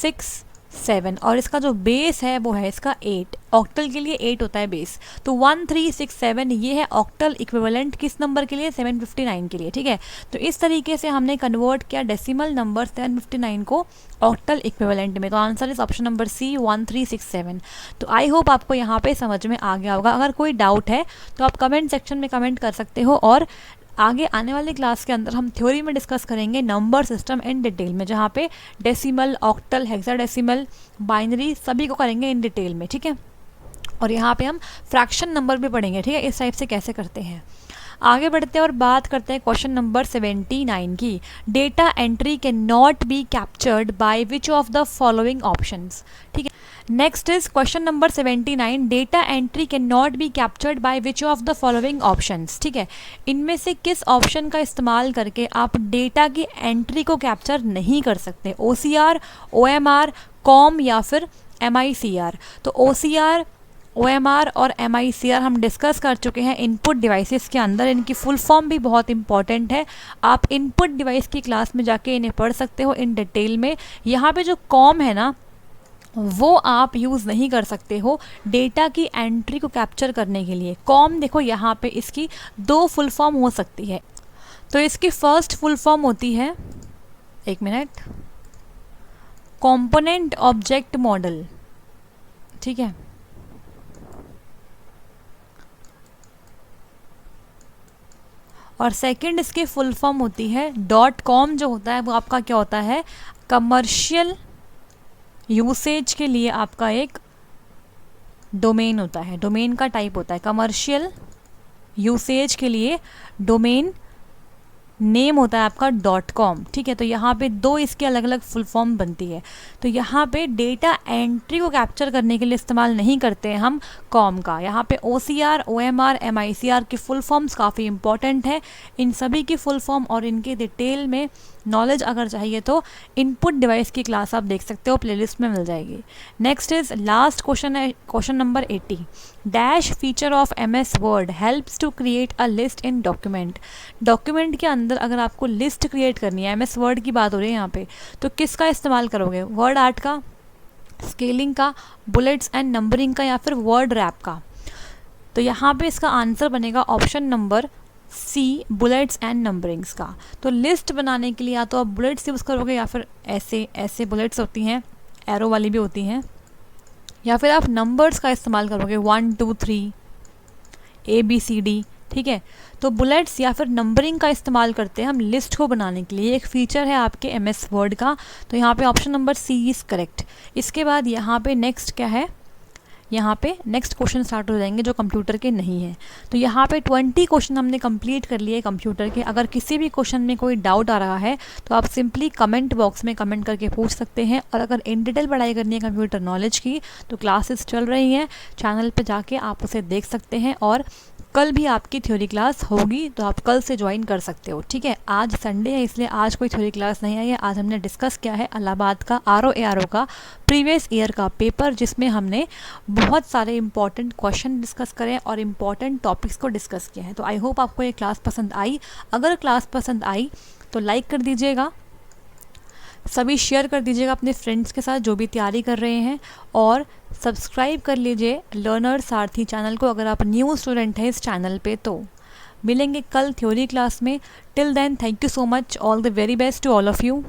6 7 और इसका जो बेस है वो है इसका 8। ऑक्टल के लिए 8 होता है बेस। तो 1 3 6 7 ये है ऑक्टल इक्विवेलेंट किस नंबर के लिए, 759 के लिए, ठीक है। तो इस तरीके से हमने कन्वर्ट किया डेसिमल नंबर 759 को ऑक्टल इक्विवेलेंट में। तो आंसर इस ऑप्शन नंबर सी 1 3 6 7। तो आई होप आपको यहाँ पे समझ में आ गया होगा। अगर कोई डाउट है तो आप कमेंट सेक्शन में कमेंट कर सकते हो और आगे आने वाली क्लास के अंदर हम थ्योरी में डिस्कस करेंगे नंबर सिस्टम इन डिटेल में, जहाँ पे डेसिमल, ऑक्टल, हेक्साडेसिमल, बाइनरी सभी को करेंगे इन डिटेल में, ठीक है। और यहाँ पे हम फ्रैक्शन नंबर भी पढ़ेंगे, ठीक है, इस टाइप से कैसे करते हैं। आगे बढ़ते हैं और बात करते हैं क्वेश्चन नंबर 79 की। Data entry can not be captured by which of the following options, ठीक है। Next is question number 79, data entry can not be captured by which of the following options. ठीक है, इनमें से किस ऑप्शन का इस्तेमाल करके आप डेटा की एंट्री को कैप्चर नहीं कर सकते? OCR, OMR, कॉम या फिर MICR। तो OCR, OMR और MICR हम डिस्कस कर चुके हैं इनपुट डिवाइसेस के अंदर। इनकी फुल फॉर्म भी बहुत इंपॉर्टेंट है, आप इनपुट डिवाइस की क्लास में जाके इन्हें पढ़ सकते हो इन डिटेल में। यहाँ पे जो कॉम है ना, वो आप यूज़ नहीं कर सकते हो डेटा की एंट्री को कैप्चर करने के लिए। कॉम देखो यहाँ पे इसकी दो फुल फॉर्म हो सकती है। तो इसकी फर्स्ट फुल फॉर्म होती है, एक मिनट, कंपोनेंट ऑब्जेक्ट मॉडल। ठीक है, और सेकंड इसकी फुल फॉर्म होती है .com। जो होता है वो आपका क्या होता है, कमर्शियल यूसेज के लिए आपका एक डोमेन होता है, डोमेन का टाइप होता है। कमर्शियल यूसेज के लिए डोमेन नेम होता है आपका .com। ठीक है, तो यहाँ पे दो इसके अलग अलग फुल फॉर्म बनती है। तो यहाँ पे डेटा एंट्री को कैप्चर करने के लिए इस्तेमाल नहीं करते हैं हम कॉम का। यहाँ पे OCR, OMR, MICR की फुल फॉर्म्स काफ़ी इंपॉर्टेंट है। इन सभी की फुल फॉर्म और इनके डिटेल में नॉलेज अगर चाहिए तो इनपुट डिवाइस की क्लास आप देख सकते हो, प्लेलिस्ट में मिल जाएगी। नेक्स्ट इज लास्ट क्वेश्चन है, question number 80, dash feature of MS Word helps to create a list in document. Document के अंदर अगर आपको लिस्ट क्रिएट करनी है, MS वर्ड की बात हो रही है यहाँ पे, तो किसका इस्तेमाल करोगे? वर्ड आर्ट का, स्केलिंग का, बुलेट्स एंड नंबरिंग का, या फिर वर्ड रैप का? तो यहाँ पे इसका आंसर बनेगा option number C, bullets and numberings का। तो लिस्ट बनाने के लिए या तो आप बुलेट्स यूज़ करोगे, या फिर ऐसे बुलेट्स होती हैं, एरो वाली भी होती हैं, या फिर आप नंबर्स का इस्तेमाल करोगे 1 2 3 ABCD। ठीक है, तो बुलेट्स या फिर नंबरिंग का इस्तेमाल करते हैं हम लिस्ट को बनाने के लिए। एक फीचर है आपके MS वर्ड का। तो यहाँ पे option number C is correct. इसके बाद यहाँ पे नेक्स्ट क्या है, यहाँ पे नेक्स्ट क्वेश्चन स्टार्ट हो जाएंगे जो कंप्यूटर के नहीं है। तो यहाँ पे 20 क्वेश्चन हमने कंप्लीट कर लिए कंप्यूटर के। अगर किसी भी क्वेश्चन में कोई डाउट आ रहा है तो आप सिंपली कमेंट बॉक्स में कमेंट करके पूछ सकते हैं। और अगर इन डिटेल पढ़ाई करनी है कंप्यूटर नॉलेज की तो क्लासेस चल रही हैं, चैनल पे जाके आप उसे देख सकते हैं। और कल भी आपकी थ्योरी क्लास होगी, तो आप कल से ज्वाइन कर सकते हो। ठीक है, आज संडे है इसलिए आज कोई थ्योरी क्लास नहीं आई है। आज हमने डिस्कस किया है इलाहाबाद का RO का प्रीवियस ईयर का पेपर, जिसमें हमने बहुत सारे इंपॉर्टेंट क्वेश्चन डिस्कस करें और इम्पॉर्टेंट टॉपिक्स को डिस्कस किया है। तो आई होप आपको ये क्लास पसंद आई। अगर क्लास पसंद आई तो लाइक कर दीजिएगा, सभी शेयर कर दीजिएगा अपने फ्रेंड्स के साथ जो भी तैयारी कर रहे हैं, और सब्सक्राइब कर लीजिए लर्नर सारथी चैनल को अगर आप न्यू स्टूडेंट हैं इस चैनल पे। तो मिलेंगे कल थ्योरी क्लास में। Till then, thank you so much, all the very best to all of you.